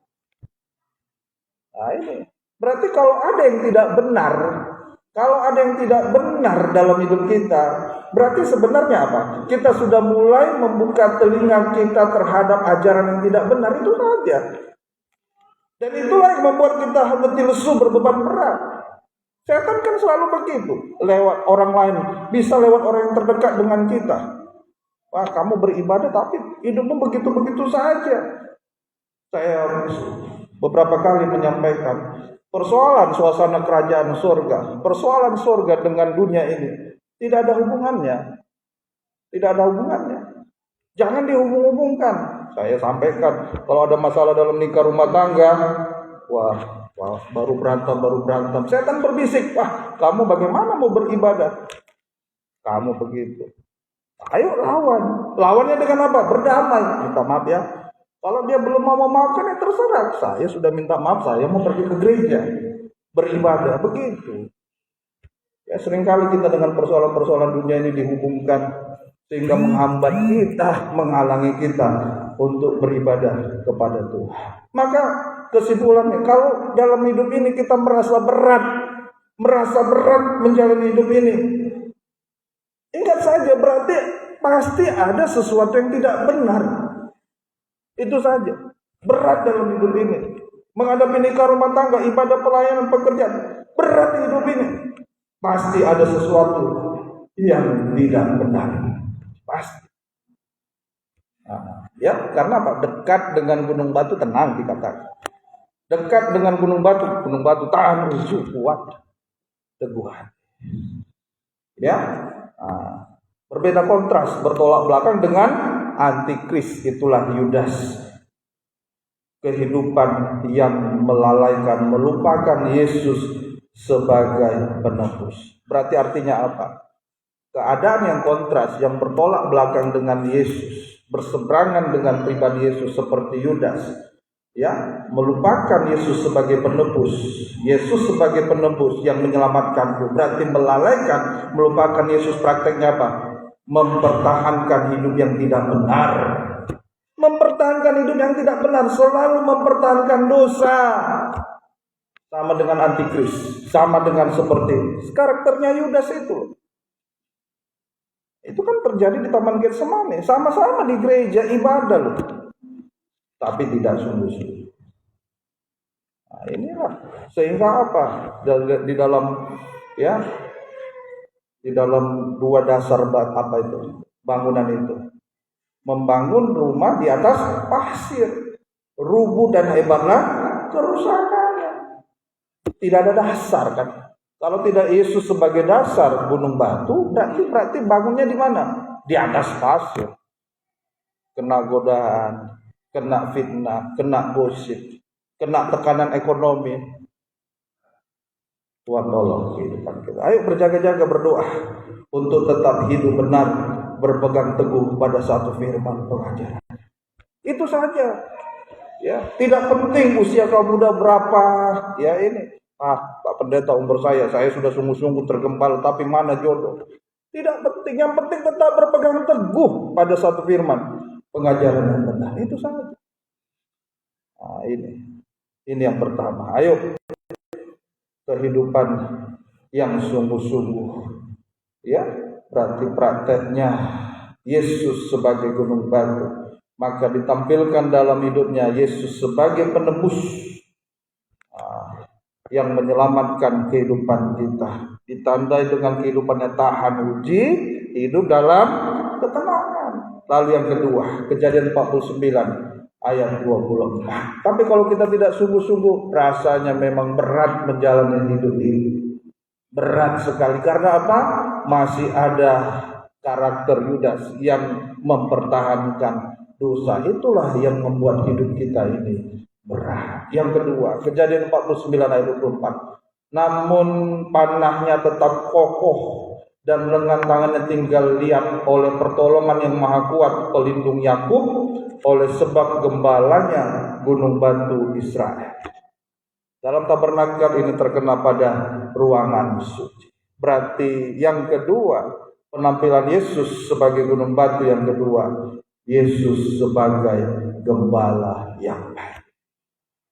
Nah, ini berarti kalau ada yang tidak benar, kalau ada yang tidak benar dalam hidup kita, berarti sebenarnya apa? Kita sudah mulai membuka telinga kita terhadap ajaran yang tidak benar, itu saja. Dan itulah yang membuat kita hati lesu, berbeban berat. Setan kan selalu begitu, lewat orang lain, bisa lewat orang yang terdekat dengan kita. Wah, kamu beribadah tapi hidupmu begitu-begitu saja. Saya beberapa kali menyampaikan, persoalan suasana kerajaan surga, persoalan surga dengan dunia ini tidak ada hubungannya. Tidak ada hubungannya. Jangan dihubung-hubungkan. Saya sampaikan, kalau ada masalah dalam nikah, rumah tangga, wah, baru berantem. Setan berbisik, wah, kamu bagaimana mau beribadah? Kamu begitu. Ayo lawan. Lawannya dengan apa? Berdamai. Minta maaf, ya. Kalau dia belum mau memaafkan, ya terserah. Saya sudah minta maaf, saya mau pergi ke gereja, beribadah, begitu. Ya, seringkali kita dengan persoalan-persoalan dunia ini dihubungkan, sehingga menghambat kita, menghalangi kita untuk beribadah kepada Tuhan. Maka kesimpulannya, kalau dalam hidup ini kita merasa berat menjalani hidup ini, ingat saja, berarti pasti ada sesuatu yang tidak benar. Itu saja. Berat dalam hidup ini, menghadapi nikah, rumah tangga, ibadah, pelayanan, pekerjaan, berat di hidup ini. Pasti ada sesuatu yang tidak benar. Pasti. Nah, ya, karena apa? Dekat dengan gunung batu tenang, dikatakan. Dekat dengan gunung batu tahan uji, kuat, teguh hati. Ya, berbeda kontras, bertolak belakang dengan antikris, itulah Yudas. kehidupan yang melalaikan, melupakan Yesus sebagai penebus. Berarti artinya apa? Keadaan yang kontras, yang bertolak belakang dengan Yesus, berseberangan dengan pribadi Yesus seperti Yudas, ya, melupakan Yesus sebagai penebus. Yesus sebagai penebus yang menyelamatkanku, berarti melalaikan, melupakan Yesus. Prakteknya apa? Mempertahankan hidup yang tidak benar. Mempertahankan hidup yang tidak benar, selalu mempertahankan dosa. Sama dengan antikris, sama dengan seperti karakternya Yudas itu. Itu kan terjadi di Taman Getsemani, sama-sama di gereja ibadah loh, tapi tidak sungguh-sungguh. Nah, inilah sehingga apa? Di dalam dua dasar apa itu? Bangunan itu. Membangun rumah di atas pasir, rubuh dan hebatlah kerusakannya. Tidak ada dasar kan? Kalau tidak Yesus sebagai dasar gunung batu, berarti bangunnya di mana? Di atas pasir. Kena godaan, kena fitnah, kena gosip, kena tekanan ekonomi. Tuhan tolong kehidupan kita. Ayo berjaga-jaga, berdoa untuk tetap hidup benar, berpegang teguh pada satu firman pengajaran. Itu saja. Ya, tidak penting usia kau muda berapa. Ya ini, Pak Pendeta, umur saya sudah sungguh-sungguh tergempal, tapi mana jodoh? Tidak penting. Yang penting tetap berpegang teguh pada satu firman pengajaran yang benar. Itu saja. Nah, ini yang pertama. Ayo, kehidupan yang sungguh-sungguh, ya, berarti prakteknya Yesus sebagai gunung batu, maka ditampilkan dalam hidupnya Yesus sebagai penebus yang menyelamatkan kehidupan kita, ditandai dengan kehidupannya tahan uji, hidup dalam ketenangan. Lalu yang kedua, Kejadian 49 ayat 24. Tapi kalau kita tidak sungguh-sungguh, rasanya memang berat menjalani hidup ini. Berat sekali. Karena apa? Masih ada karakter Yudas yang mempertahankan dosa. Itulah yang membuat hidup kita ini berat. Yang kedua, Kejadian 49 ayat 24. Namun panahnya tetap kokoh dan lengan tangannya tinggal liat oleh pertolongan yang maha kuat pelindung Yakub, oleh sebab gembalanya gunung batu Israel. Dalam tabernakel ini terkena pada ruangan suci. Berarti yang kedua, penampilan Yesus sebagai gunung batu. Yang kedua, Yesus sebagai gembala yang baik,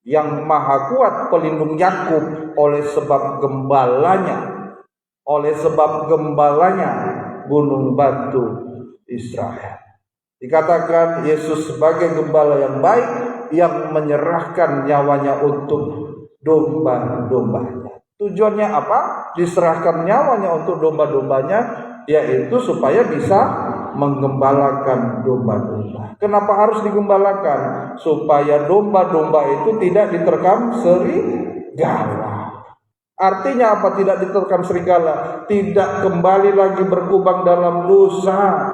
yang maha kuat pelindung Yakub, oleh sebab gembalanya gunung batu Israel. Dikatakan Yesus sebagai gembala yang baik, yang menyerahkan nyawanya untuk domba-dombanya. Tujuannya apa? Diserahkan nyawanya untuk domba-dombanya, yaitu supaya bisa menggembalakan domba-domba. Kenapa harus digembalakan? Supaya domba-domba itu tidak diterkam serigala. Artinya apa? Tidak diterkam serigala, tidak kembali lagi berkubang dalam dosa,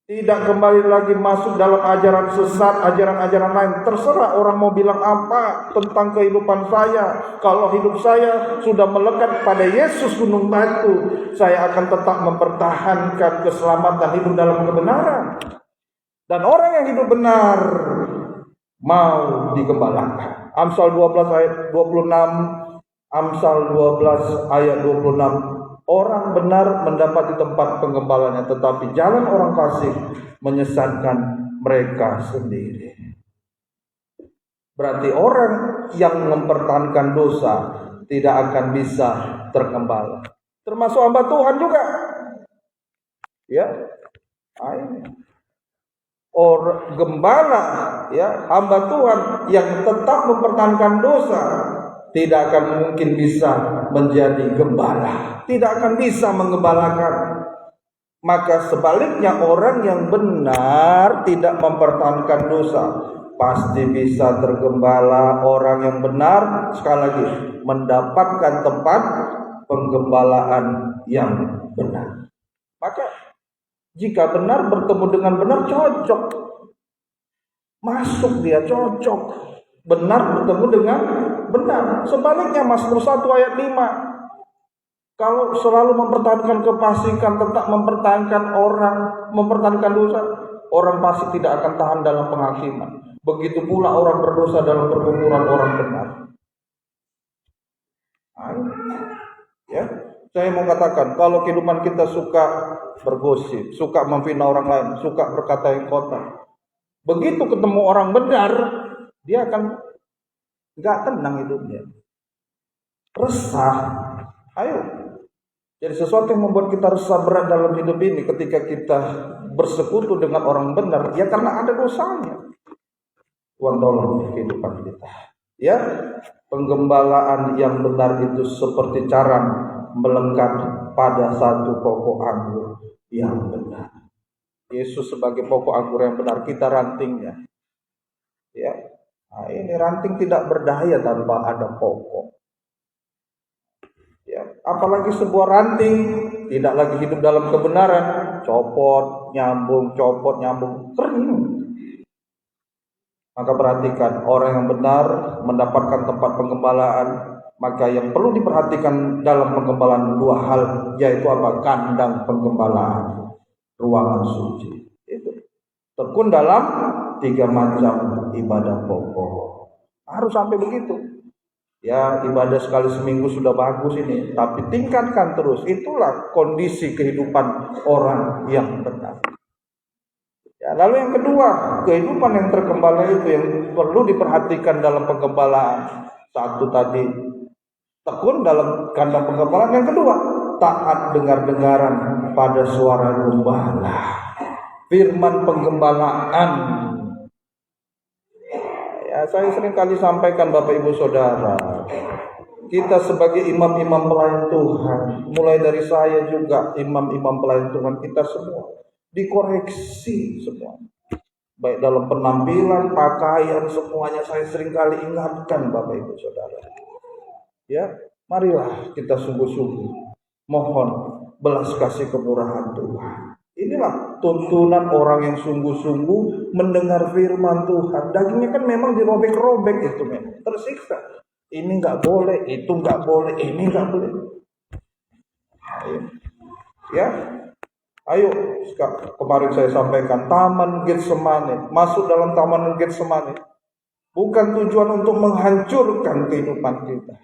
tidak kembali lagi masuk dalam ajaran sesat, ajaran-ajaran lain. Terserah orang mau bilang apa tentang kehidupan saya. Kalau hidup saya sudah melekat pada Yesus gunung batu, saya akan tetap mempertahankan keselamatan hidup dalam kebenaran. Dan orang yang hidup benar mau digembalakan. Amsal 12 ayat 26, Amsal 12 ayat 26. Orang benar mendapati tempat penggembalanya, tetapi jalan orang fasik menyesatkan mereka sendiri. Berarti orang yang mempertahankan dosa tidak akan bisa tergembala. Termasuk hamba Tuhan juga. Ya. Ini. Orang gembala, ya, hamba Tuhan yang tetap mempertahankan dosa tidak akan mungkin bisa menjadi gembala, tidak akan bisa menggembalakan. Maka sebaliknya, orang yang benar tidak mempertahankan dosa pasti bisa tergembala. Orang yang benar, sekali lagi, mendapatkan tempat penggembalaan yang benar. Maka jika benar bertemu dengan benar, cocok. masuk dia cocok. Benar bertemu dengan benar. Sebaliknya Mazmur 1 ayat 5, kalau selalu mempertahankan kefasikan, tetap mempertahankan orang, mempertahankan dosa, orang pasti tidak akan tahan dalam penghakiman. Begitu pula orang berdosa dalam perkumpulan orang benar. Ya, saya mau katakan, kalau kehidupan kita suka bergosip, suka memfitnah orang lain, suka berkata yang kotor, begitu ketemu orang benar, dia akan nggak tenang hidupnya, resah. Ayo, jadi sesuatu yang membuat kita resah berat dalam hidup ini ketika kita bersekutu dengan orang benar, ya karena ada dosanya. Tuhan tolong kehidupan kita. Ya, penggembalaan yang benar itu seperti cara melekat pada satu pokok anggur yang benar. Yesus sebagai pokok anggur yang benar, kita rantingnya. Ya, nah, ini ranting tidak berdaya tanpa ada pokok. Ya, apalagi sebuah ranting tidak lagi hidup dalam kebenaran, copot nyambung, kering. Maka perhatikan, orang yang benar mendapatkan tempat penggembalaan, maka yang perlu diperhatikan dalam penggembalaan dua hal, yaitu apa? Kandang penggembalaan, ruangan suci. Itu tekun dalam 3 macam ibadah pokok. Harus sampai begitu. Ya, ibadah sekali seminggu sudah bagus ini, tapi tingkatkan terus. Itulah kondisi kehidupan orang yang benar. Ya, lalu yang kedua, kehidupan yang tergembala itu yang perlu diperhatikan dalam penggembalaan. Satu tadi, tekun dalam kandang penggembalaan. Yang kedua, taat dengar-dengaran pada suara gembala. Firman penggembalaan. Ya, saya sering kali sampaikan Bapak Ibu Saudara, kita sebagai imam-imam pelayan Tuhan, mulai dari saya juga imam-imam pelayan Tuhan, kita semua dikoreksi semua, baik dalam penampilan, pakaian, semuanya saya sering kali ingatkan Bapak Ibu Saudara. Ya, marilah kita sungguh-sungguh mohon belas kasih kemurahan Tuhan. Inilah tuntunan orang yang sungguh-sungguh mendengar firman Tuhan. Dagingnya kan memang dirobek-robek, itu memang tersiksa. Ini nggak boleh, itu nggak boleh, ini nggak boleh. Ya, ayo, kemarin saya sampaikan Taman Getsemani, masuk dalam Taman Getsemani bukan tujuan untuk menghancurkan kehidupan kita,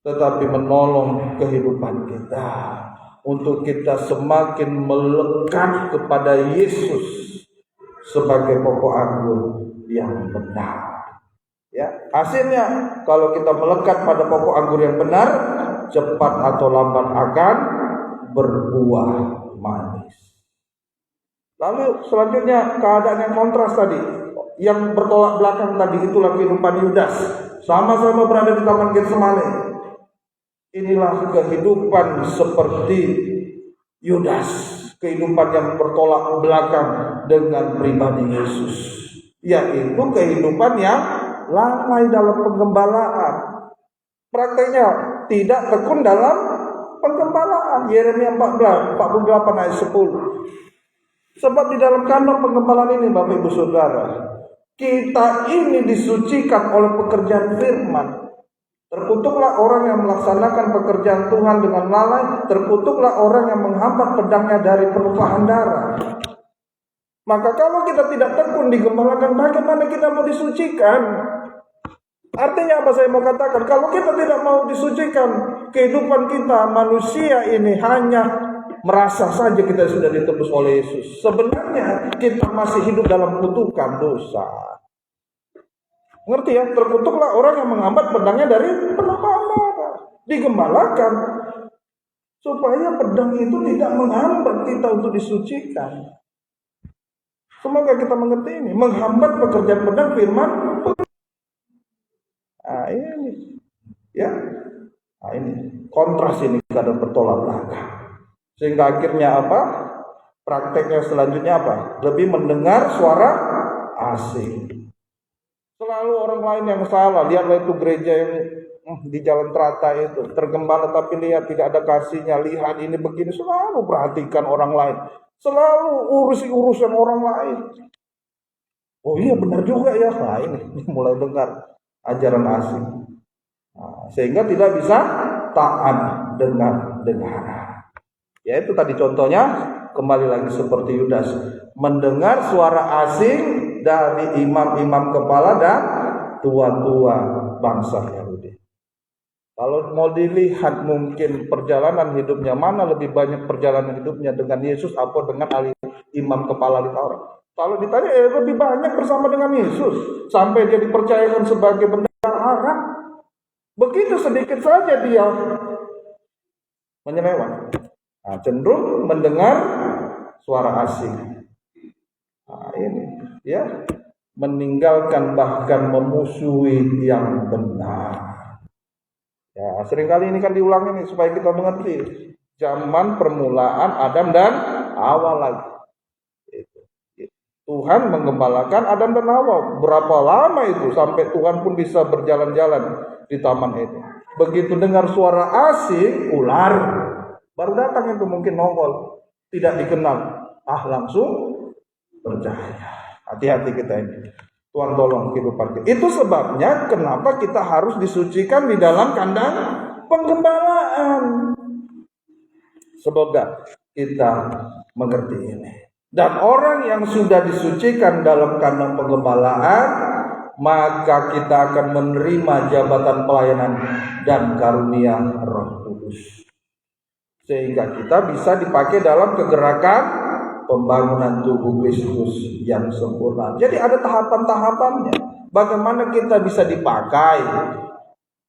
tetapi menolong kehidupan kita untuk kita semakin melekat kepada Yesus sebagai pokok anggur yang benar. Ya, hasilnya kalau kita melekat pada pokok anggur yang benar, cepat atau lambat akan berbuah manis. Lalu selanjutnya keadaan yang kontras tadi, yang bertolak belakang tadi, itulah kehidupan Yudas. Sama-sama berada di Taman Getsemani. Inilah kehidupan seperti Yudas, kehidupan yang bertolak belakang dengan pribadi Yesus, yaitu kehidupan yang lalai dalam penggembalaan. Prakteknya tidak tekun dalam penggembalaan. Yeremia 48 ayat 10. Sebab di dalam kandang penggembalaan ini Bapak Ibu Saudara, kita ini disucikan oleh pekerjaan firman. Terkutuklah orang yang melaksanakan pekerjaan Tuhan dengan lalai. Terkutuklah orang yang menghambat pedangnya dari penumpahan darah. Maka kalau kita tidak tekun digembalakan, bagaimana kita mau disucikan? Artinya apa saya mau katakan? Kalau kita tidak mau disucikan, kehidupan kita manusia ini hanya merasa saja kita sudah ditebus oleh Yesus. Sebenarnya kita masih hidup dalam kutukan dosa. Ngerti ya? Terkutuklah orang yang menghambat pedangnya dari penumpahan darah. Digembalakan supaya pedang itu tidak menghambat kita untuk disucikan. Semoga kita mengerti ini. Menghambat pekerjaan pedang firman. Nah ini, ya, nah ini kontras ini kadang bertolak belakang. Sehingga akhirnya apa? Prakteknya selanjutnya apa? Lebih mendengar suara asing. Selalu orang lain yang salah. Lihatlah itu gereja yang di jalan Trata itu, tergembala tapi lihat tidak ada kasihnya, lihat ini begini, selalu perhatikan orang lain, selalu urusi urusan orang lain. Oh iya benar juga ya, nah ini mulai dengar ajaran asing. Nah, sehingga tidak bisa taat dengar. Ya itu tadi contohnya, kembali lagi seperti Yudas, mendengar suara asing dari imam-imam kepala dan tua-tua bangsa Yahudi. Kalau mau dilihat mungkin perjalanan hidupnya, mana lebih banyak perjalanan hidupnya dengan Yesus atau dengan imam kepala di Taurat? Kalau ditanya lebih banyak bersama dengan Yesus, sampai dia dipercayakan sebagai bendahara. Begitu sedikit saja dia menyeleweng. Nah, cenderung mendengar suara asing. Nah, ini ya, meninggalkan bahkan memusuhi yang benar. Ya, seringkali ini kan diulangi nih supaya kita mengerti. Zaman permulaan Adam dan Hawa lagi. Tuhan menggembalakan Adam dan Hawa. Berapa lama itu sampai Tuhan pun bisa berjalan-jalan di taman itu. Begitu dengar suara asing, ular baru datang itu mungkin nongol, tidak dikenal, langsung percaya. Hati-hati kita ini. Tuhan tolong kehidupan kita. Itu sebabnya kenapa kita harus disucikan di dalam kandang penggembalaan. Semoga kita mengerti ini. Dan orang yang sudah disucikan dalam kandang penggembalaan, maka kita akan menerima jabatan pelayanan dan karunia Roh Kudus. Sehingga kita bisa dipakai dalam kegerakan pembangunan tubuh Kristus yang sempurna. Jadi ada tahapan-tahapannya. Bagaimana kita bisa dipakai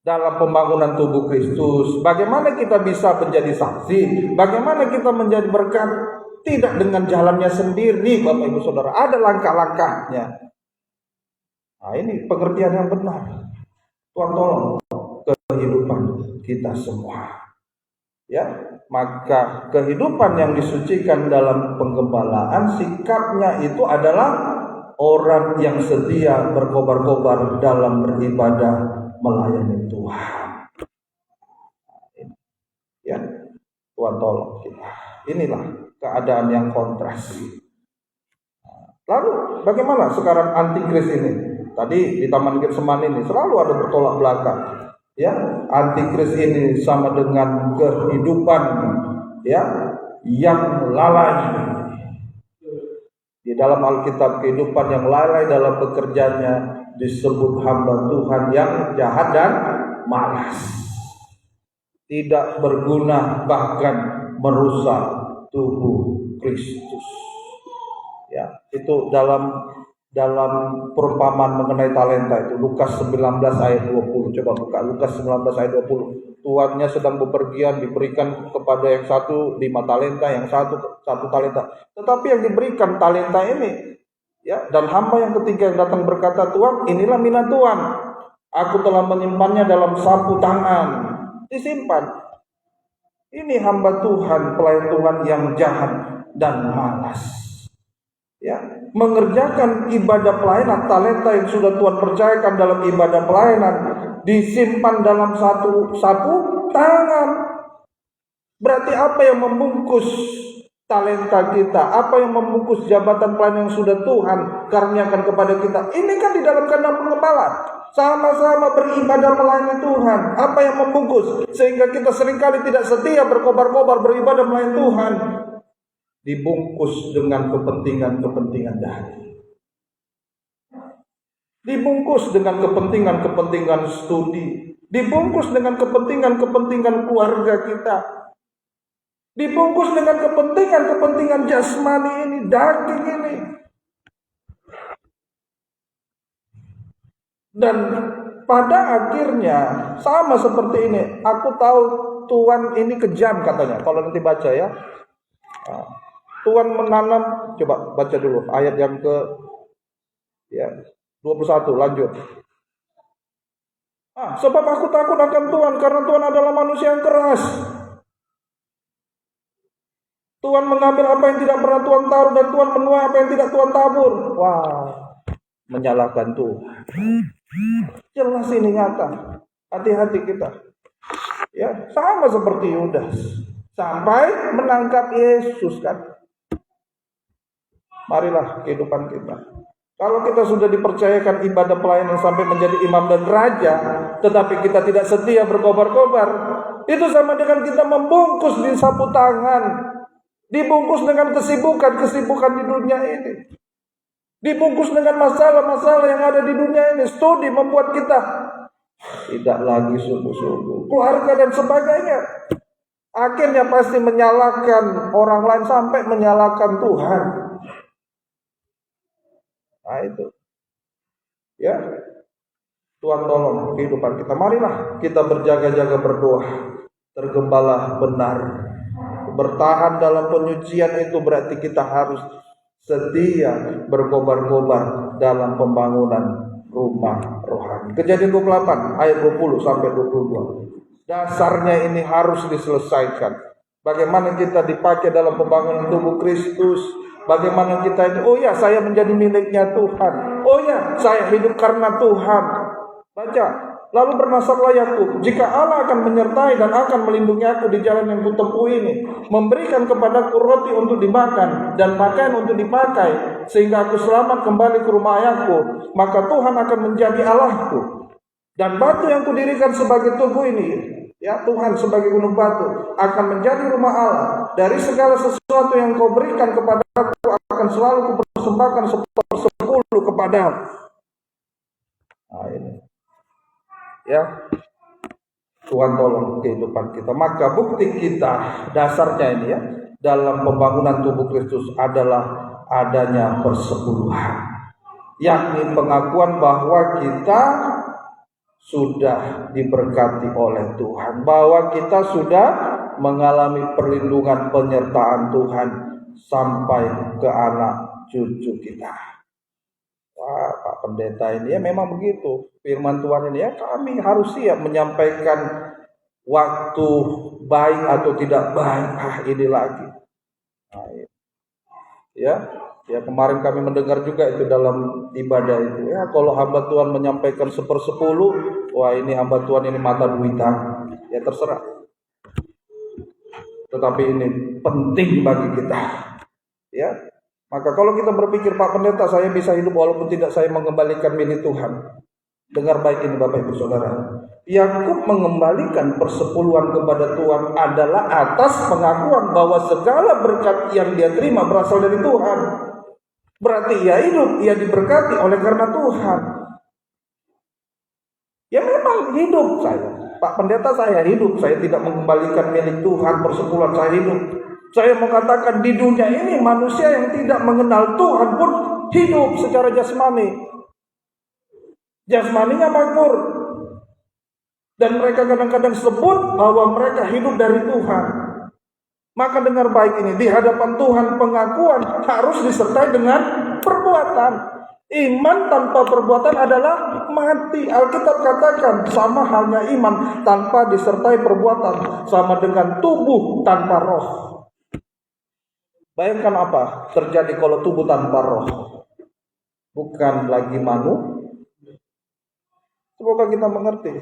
dalam pembangunan tubuh Kristus? Bagaimana kita bisa menjadi saksi? Bagaimana kita menjadi berkat? Tidak dengan jalannya sendiri, Bapak Ibu Saudara. Ada langkah-langkahnya. Nah, ini pengertian yang benar. Tuhan tolong kehidupan kita semua. Ya, maka kehidupan yang disucikan dalam penggembalaan, sikapnya itu adalah orang yang setia berkobar-kobar dalam beribadah melayani Tuhan. Ya, Tuhan tolong kita. Inilah keadaan yang kontras. Lalu bagaimana sekarang antikris ini? Tadi di Taman Getsemani ini selalu ada bertolak belakang. Ya, antikris ini sama dengan kehidupan ya yang lalai. Di dalam Alkitab kehidupan yang lalai dalam pekerjaannya disebut hamba Tuhan yang jahat dan malas. Tidak berguna, bahkan merusak tubuh Kristus. Ya, itu dalam perumpamaan mengenai talenta itu Lukas 19 ayat 20. Coba buka Lukas 19 ayat 20. Tuannya sedang bepergian, diberikan kepada yang satu 5 talenta, yang satu talenta. Tetapi yang diberikan talenta ini ya, dan hamba yang ketiga yang datang berkata, "Tuan, inilah minat Tuan. Aku telah menyimpannya dalam sapu tangan." Disimpan. Ini hamba Tuhan, pelayan Tuhan yang jahat dan malas. Ya, mengerjakan ibadah pelayanan, talenta yang sudah Tuhan percayakan dalam ibadah pelayanan disimpan dalam satu sapu tangan. Berarti apa yang membungkus talenta kita? Apa yang membungkus jabatan pelayanan yang sudah Tuhan karuniakan kepada kita? Ini kan di dalam kandang pengembala. Sama-sama beribadah melayani Tuhan. Apa yang membungkus sehingga kita seringkali tidak setia berkobar-kobar beribadah melayani Tuhan? Dibungkus dengan kepentingan-kepentingan dahsyat. Dibungkus dengan kepentingan-kepentingan studi. Dibungkus dengan kepentingan-kepentingan keluarga kita. Dibungkus dengan kepentingan-kepentingan jasmani ini, daging ini. Dan pada akhirnya sama seperti ini. Aku tahu Tuhan ini kejam katanya. Kalau nanti baca ya. Tuhan menanam, coba baca dulu ayat yang ke 21, lanjut. Sebab aku takut akan Tuhan karena Tuhan adalah manusia yang keras. Tuhan mengambil apa yang tidak pernah Tuhan taruh dan Tuhan menuai apa yang tidak Tuhan tabur. Wah, menyalahkan Tuhan. Jelas ini nyata. Hati-hati kita. Ya, sama seperti Yudas. Sampai menangkap Yesus kan. Marilah kehidupan kita. Kalau kita sudah dipercayakan ibadah pelayanan sampai menjadi imam dan raja, tetapi kita tidak setia berkobar-kobar, itu sama dengan kita membungkus di sapu tangan, dibungkus dengan kesibukan di dunia ini, dibungkus dengan masalah-masalah yang ada di dunia ini. Studi membuat kita tidak lagi sungguh-sungguh, keluarga dan sebagainya. Akhirnya pasti menyalahkan orang lain sampai menyalahkan Tuhan. Nah itu, ya, Tuhan tolong kehidupan kita. Marilah kita berjaga-jaga berdoa, tergembala benar, bertahan dalam penyucian. Itu berarti kita harus setia berkobar-kobar dalam pembangunan rumah rohani. Kejadian 28 ayat 20 sampai 22. Dasarnya ini harus diselesaikan. Bagaimana kita dipakai dalam pembangunan tubuh Kristus. Bagaimana kita itu, oh ya saya menjadi miliknya Tuhan. Oh ya saya hidup karena Tuhan. Baca. Lalu bernasarlah Yakub, jika Allah akan menyertai dan akan melindungi aku di jalan yang kutempuh ini, memberikan kepadaku roti untuk dimakan dan pakaian untuk dipakai, sehingga aku selamat kembali ke rumah ayahku, maka Tuhan akan menjadi Allahku. Dan batu yang kudirikan sebagai tugu ini, ya Tuhan sebagai gunung batu, akan menjadi rumah Allah. Dari segala sesuatu yang kau berikan kepadaku, akan selalu kupersembahkan 1/10 kepadamu. Nah ini, ya, Tuhan tolong kehidupan kita. Maka bukti kita dasarnya ini ya, dalam pembangunan tubuh Kristus adalah adanya persepuluhan, yakni pengakuan bahwa kita sudah diberkati oleh Tuhan, bahwa kita sudah mengalami perlindungan penyertaan Tuhan sampai ke anak cucu kita. Wah, Pak Pendeta ini ya memang begitu. Firman Tuhan ini ya, kami harus siap menyampaikan waktu baik atau tidak baik. Ini lagi. Nah, ya kemarin kami mendengar juga itu dalam ibadah itu. Ya kalau hamba Tuhan menyampaikan 1/10, wah ini hamba Tuhan ini mata duitan. Ya terserah. Tetapi ini penting bagi kita. Ya. Maka kalau kita berpikir, Pak Pendeta, saya bisa hidup walaupun tidak saya mengembalikan milik Tuhan. Dengar baik ini Bapak Ibu Saudara. Yakub mengembalikan persepuluhan kepada Tuhan adalah atas pengakuan bahwa segala berkat yang dia terima berasal dari Tuhan. Berarti ia hidup, ia diberkati oleh karena Tuhan. Ya memang hidup saya. Pak Pendeta, saya hidup. Saya tidak mengembalikan milik Tuhan persepuluhan, saya hidup. Saya mau katakan di dunia ini manusia yang tidak mengenal Tuhan pun hidup secara jasmani. Jasmaninya makmur. Dan mereka kadang-kadang sebut bahwa mereka hidup dari Tuhan. Maka dengar baik ini, di hadapan Tuhan pengakuan harus disertai dengan perbuatan. Iman tanpa perbuatan adalah mati. Alkitab katakan sama halnya iman tanpa disertai perbuatan, sama dengan tubuh tanpa roh. Bayangkan apa terjadi kalau tubuh tanpa roh? Bukan lagi manu. Semoga kita mengerti.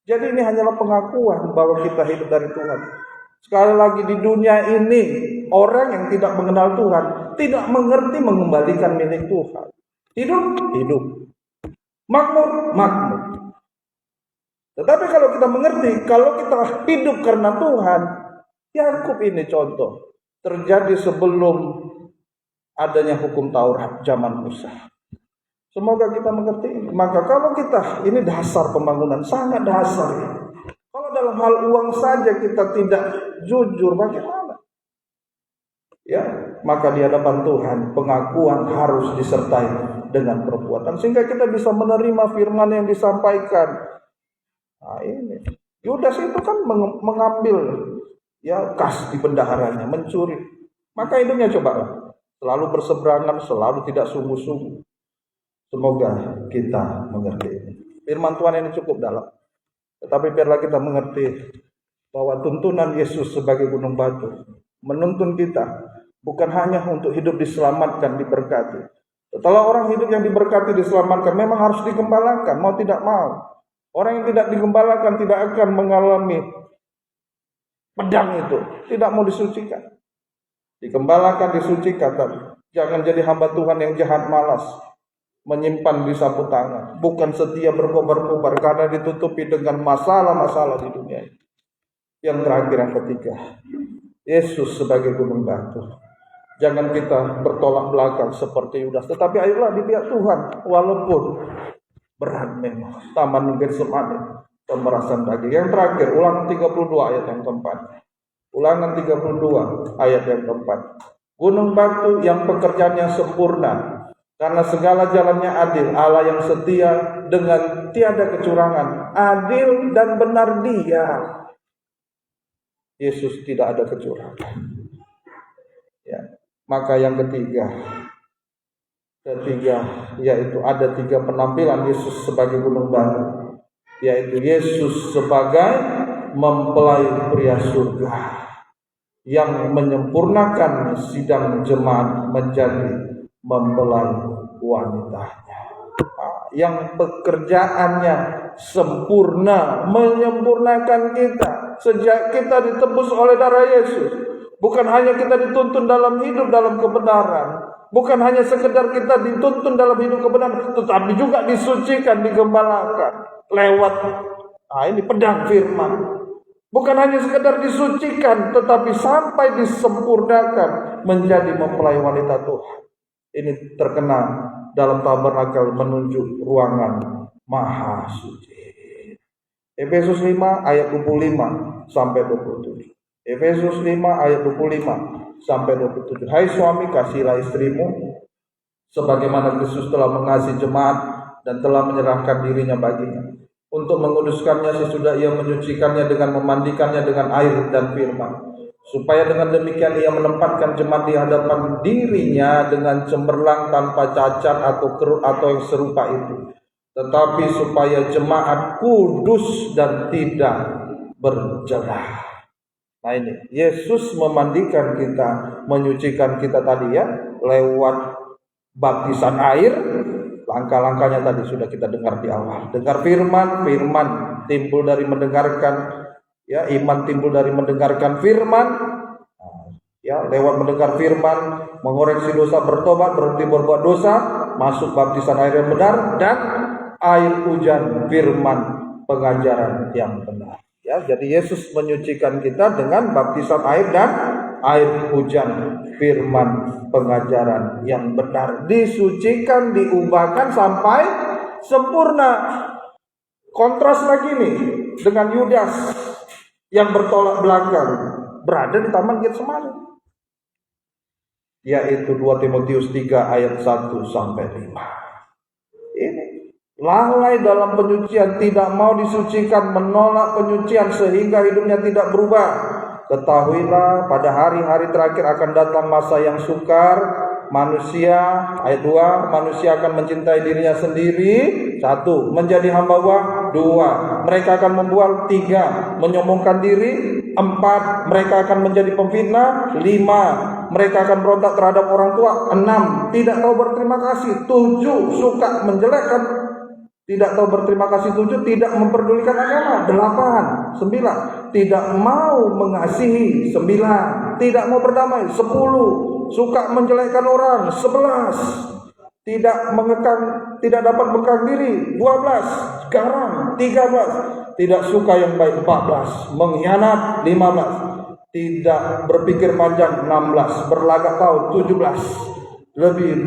Jadi ini hanyalah pengakuan bahwa kita hidup dari Tuhan. Sekali lagi di dunia ini, orang yang tidak mengenal Tuhan tidak mengerti mengembalikan milik Tuhan. Hidup. Makmur. Tetapi kalau kita mengerti, kalau kita hidup karena Tuhan, Yakub ini contoh. Terjadi sebelum adanya hukum Taurat zaman Musa. Semoga kita mengerti ini. Maka kalau kita, ini dasar pembangunan, sangat dasar. Kalau dalam hal uang saja kita tidak jujur, bagaimana? Ya, maka di hadapan Tuhan pengakuan harus disertai dengan perbuatan sehingga kita bisa menerima firman yang disampaikan. Nah ini, Yudas itu kan mengambil ya kas di bendaharanya, mencuri. Maka hidupnya coba selalu berseberangan, selalu tidak sungguh-sungguh. Semoga kita mengerti ini. Firman Tuhan ini cukup dalam. Tetapi biarlah kita mengerti bahwa tuntunan Yesus sebagai gunung batu menuntun kita bukan hanya untuk hidup diselamatkan, diberkati. Setelah orang hidup yang diberkati, diselamatkan, memang harus digembalakan, mau tidak mau. Orang yang tidak digembalakan tidak akan mengalami pedang itu, tidak mau disucikan. Digembalakan, disucikan. Jangan jadi hamba Tuhan yang jahat malas, menyimpan di sapu tangan, bukan setia berkobar-kobar karena ditutupi dengan masalah-masalah di dunia ini. Yang terakhir, yang ketiga, Yesus sebagai gunung batu. Jangan kita bertolak belakang seperti Yudas, tetapi ayolah di pihak Tuhan, walaupun berat memang. Taman Getsemani, pemerasan daging. Yang terakhir, Ulangan 32 ayat yang keempat. Ulangan 32 ayat yang keempat. Gunung batu yang pekerjaannya sempurna, karena segala jalannya adil, Allah yang setia dengan tiada kecurangan, adil dan benar Dia. Yesus tidak ada kecurangan. Ya. Maka yang ketiga yaitu ada 3 penampilan Yesus sebagai gunung batu, yaitu Yesus sebagai mempelai pria surga yang menyempurnakan sidang jemaat menjadi mempelai wanitanya, yang pekerjaannya sempurna, menyempurnakan kita sejak kita ditebus oleh darah Yesus. Bukan hanya kita dituntun dalam hidup dalam kebenaran, bukan hanya sekedar kita dituntun dalam hidup kebenaran, tetapi juga disucikan, digembalakan lewat ini pedang firman. Bukan hanya sekedar disucikan, tetapi sampai disempurnakan menjadi mempelai wanita Tuhan. Ini terkena dalam tabernakel menunjuk ruangan maha suci. Efesus 5 ayat 25 sampai 27. Efesus 5 ayat 25 sampai 27. Hai suami, kasihilah istrimu sebagaimana Kristus telah mengasihi jemaat dan telah menyerahkan dirinya baginya, untuk menguduskannya sesudah ia menyucikannya dengan memandikannya dengan air dan firman, supaya dengan demikian ia menempatkan jemaat di hadapan dirinya dengan cemerlang, tanpa cacat atau kerut atau yang serupa itu, tetapi supaya jemaat kudus dan tidak bercelah. Nah ini, Yesus memandikan kita, menyucikan kita tadi ya, lewat baptisan air. Langkah-langkahnya tadi sudah kita dengar di awal. Dengar firman, firman timbul dari mendengarkan, ya, iman timbul dari mendengarkan firman. Ya, lewat mendengar firman, mengoreksi dosa, bertobat, berhenti berbuat dosa, masuk baptisan air yang benar, dan air hujan firman, pengajaran yang benar. Ya, jadi Yesus menyucikan kita dengan baptisan air dan air hujan firman, pengajaran yang benar, disucikan, diubahkan sampai sempurna. Kontras lagi nih dengan Yudas yang bertolak belakang, berada di Taman Getsemani, yaitu 2 Timotius 3 ayat 1 sampai 5. Ini lalai dalam penyucian, tidak mau disucikan, menolak penyucian sehingga hidupnya tidak berubah. Ketahuilah pada hari-hari terakhir akan datang masa yang sukar. Manusia, ayat 2, manusia akan mencintai dirinya sendiri. 1, menjadi hamba uang. 2, mereka akan membual. 3, menyombongkan diri. 4, mereka akan menjadi pemfitnah. 5, mereka akan berontak terhadap orang tua. 6, tidak tahu berterima kasih. 7, suka menjelekkan, tidak tahu berterima kasih. 7, tidak memperdulikan agama. 8, 9, tidak mau mengasihi. 9, tidak mau berdamai. 10, suka menjelekkan orang. 11, tidak mengekang, tidak dapat mengekang diri. 12, garang. 13, tidak suka yang baik. 14, mengkhianat. 15, tidak berpikir panjang. 16, berlagak tahu. 17, lebih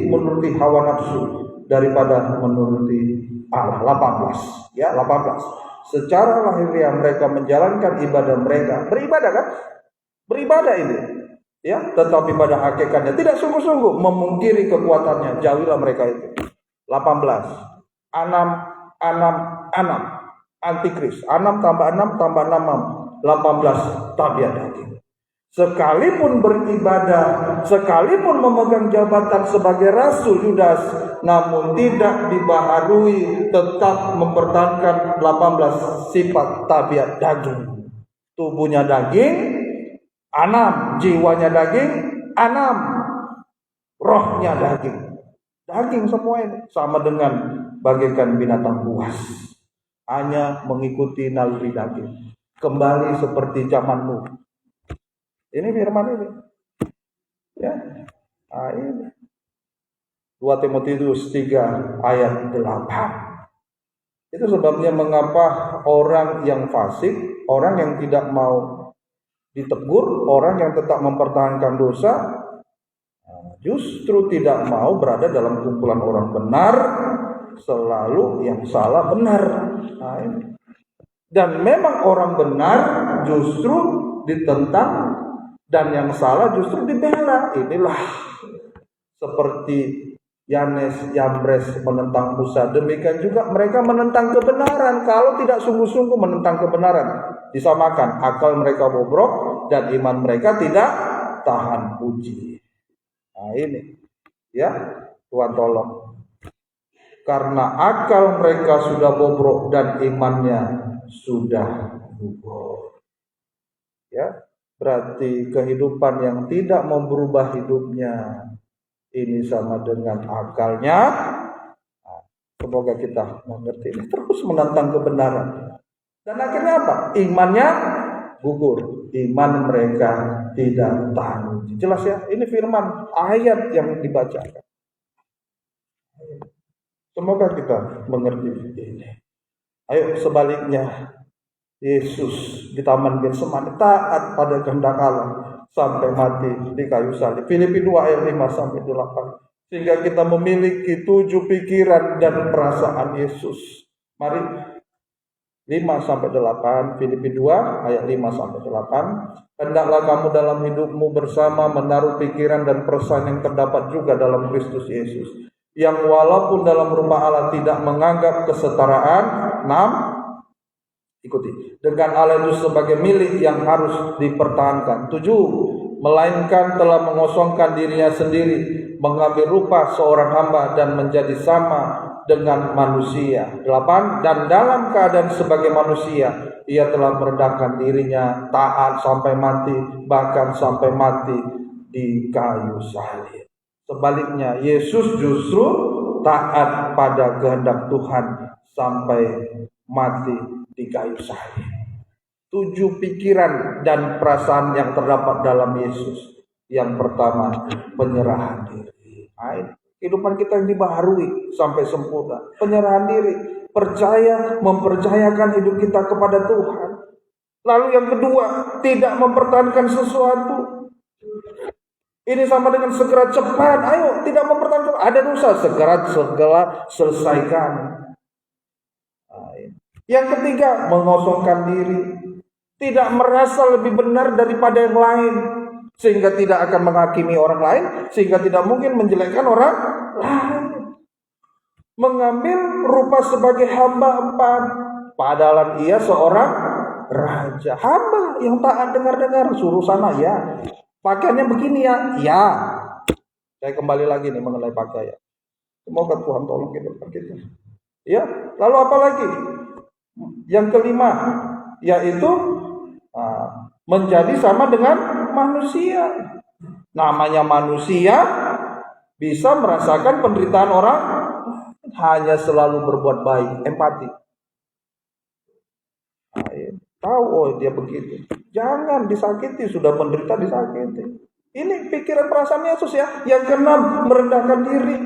menuruti hawa nafsu daripada menuruti Allah. 18, ya, 18. Secara lahiriah mereka menjalankan ibadah mereka. Beribadah kan? Beribadah ini, ya, tetapi pada hakikatnya tidak sungguh-sungguh, memungkiri kekuatannya. Jauhilah mereka itu. 18, Anam, antikris. 6 tambah 6 tambah 6, 18, tabiat daging. Sekalipun beribadah, sekalipun memegang jabatan sebagai rasul Yudas, namun tidak dibaharui, tetap mempertahankan 18 sifat tabiat daging. Tubuhnya daging, 6, jiwanya daging, 6, rohnya daging. Daging semua ini sama dengan bagaikan binatang buas, hanya mengikuti naluri daging, kembali seperti zaman Nuh. Ini firman ini, ya. Nah, ini 2 Timotius 3 ayat 8. Itu sebabnya mengapa orang yang fasik, orang yang tidak mau ditegur, orang yang tetap mempertahankan dosa, justru tidak mau berada dalam kumpulan orang benar, selalu yang salah benar. Nah, ini. Dan memang orang benar justru ditentang dan yang salah justru dibela. Inilah seperti Yanes, Yambres menentang Musa, demikian juga mereka menentang kebenaran. Kalau tidak sungguh-sungguh menentang kebenaran, disamakan akal mereka bobrok dan iman mereka tidak tahan uji. Nah ini, ya, Tuhan tolong. Karena akal mereka sudah bobrok dan imannya sudah gugur. Ya, berarti kehidupan yang tidak mau berubah hidupnya ini sama dengan akalnya. Nah, semoga kita mengerti ini, terus menentang kebenaran. Dan akhirnya apa? Imannya gugur. Iman mereka tidak tahan uji. Jelas ya, ini firman ayat yang dibacakan. Semoga kita mengerti ini. Ayo sebaliknya, Yesus di Taman Getsemani taat pada kehendak Allah sampai mati di kayu salib. Filipi 2 ayat 5 sampai 8. Sehingga kita memiliki 7 pikiran dan perasaan Yesus. Mari 5 sampai 8, Filipi 2 ayat 5 sampai 8. Hendaklah kamu dalam hidupmu bersama menaruh pikiran dan perasaan yang terdapat juga dalam Kristus Yesus, yang walaupun dalam rupa Allah tidak menganggap kesetaraan, 6, ikuti, dengan Allah itu sebagai milik yang harus dipertahankan. 7, melainkan telah mengosongkan dirinya sendiri, mengambil rupa seorang hamba dan menjadi sama dengan manusia. 8, dan dalam keadaan sebagai manusia, ia telah merendahkan dirinya, taat sampai mati, bahkan sampai mati di kayu salib. Sebaliknya, Yesus justru taat pada kehendak Tuhan sampai mati di kayu salib. 7 pikiran dan perasaan yang terdapat dalam Yesus. Yang pertama, penyerahan diri. Kehidupan kita yang dibaharui sampai sempurna. Penyerahan diri, mempercayakan hidup kita kepada Tuhan. Lalu yang kedua, tidak mempertahankan sesuatu. Ini sama dengan segera cepat. Ayo, tidak mempertahankan. Ada dosa, segera selesaikan. Yang ketiga, mengosongkan diri. Tidak merasa lebih benar daripada yang lain, sehingga tidak akan menghakimi orang lain, sehingga tidak mungkin menjelekkan orang lain. Mengambil rupa sebagai hamba 4, padahal ia seorang raja. Hamba yang taat dengar-dengar, suruh sana ya. Pakaiannya begini ya. Ya. Saya kembali lagi nih mengenai pakaian. Semoga Tuhan tolong kehidupan kita. Ya, lalu apa lagi? Yang kelima, yaitu menjadi sama dengan manusia. Namanya manusia bisa merasakan penderitaan orang, hanya selalu berbuat baik, empati. Tahu, oh dia begitu. Jangan disakiti, sudah menderita disakiti. Ini pikiran perasaan Yesus ya. Yang keenam, merendahkan diri.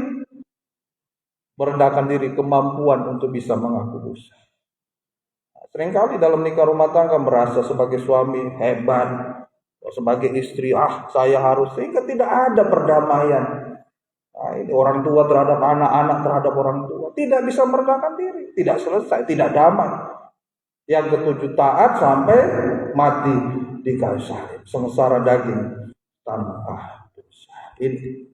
Merendahkan diri, kemampuan untuk bisa mengaku dosa. Seringkali dalam nikah rumah tangga merasa sebagai suami hebat, sebagai istri, saya harus, sehingga tidak ada perdamaian. Ini orang tua terhadap anak terhadap orang tua, tidak bisa merendahkan diri, tidak selesai, tidak damai. Yang ketujuh, taat sampai mati di kayu salib, sengsara daging tanpa dosa. Ini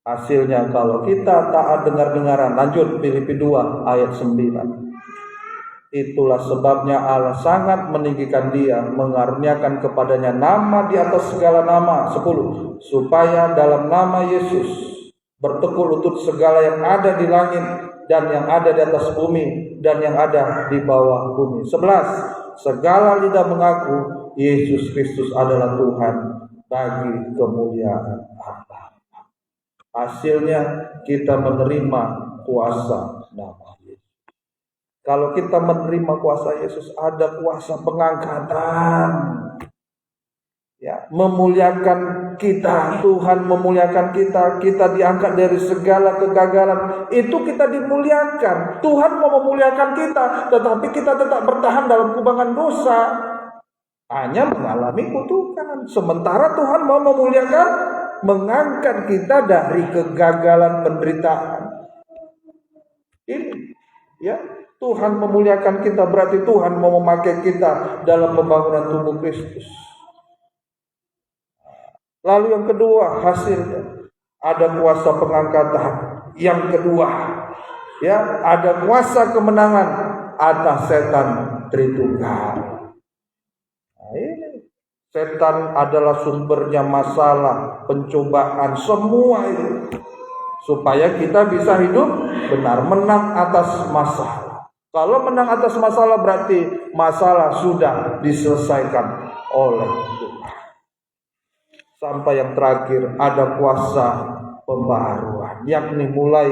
hasilnya kalau kita taat dengar-dengaran. Lanjut Filipi 2 ayat 9. Itulah sebabnya Allah sangat meninggikan dia, mengaruniakan kepadanya nama di atas segala nama. 10. Supaya dalam nama Yesus bertekuk lutut segala yang ada di langit dan yang ada di atas bumi dan yang ada di bawah bumi. 11. Segala lidah mengaku Yesus Kristus adalah Tuhan bagi kemuliaan Allah. Hasilnya kita menerima kuasa nama Yesus. Kalau kita menerima kuasa Yesus, ada kuasa pengangkatan. Ya, memuliakan kita, Tuhan memuliakan kita, kita diangkat dari segala kegagalan. Itu kita dimuliakan. Tuhan mau memuliakan kita, tetapi kita tetap bertahan dalam kubangan dosa. Hanya mengalami kutukan. Sementara Tuhan mau memuliakan, mengangkat kita dari kegagalan penderitaan. Ini, ya, Tuhan memuliakan kita berarti Tuhan mau memakai kita dalam pembangunan tubuh Kristus. Lalu yang kedua, hasilnya ada kuasa pengangkatan. Yang kedua, ya, ada kuasa kemenangan atas setan Tritunggal. Nah, ini setan adalah sumbernya masalah, pencobaan, semua itu, supaya kita bisa hidup benar, menang atas masalah. Kalau menang atas masalah berarti masalah sudah diselesaikan oleh Tuhan. Sampai yang terakhir ada kuasa pembaharuan, yakni mulai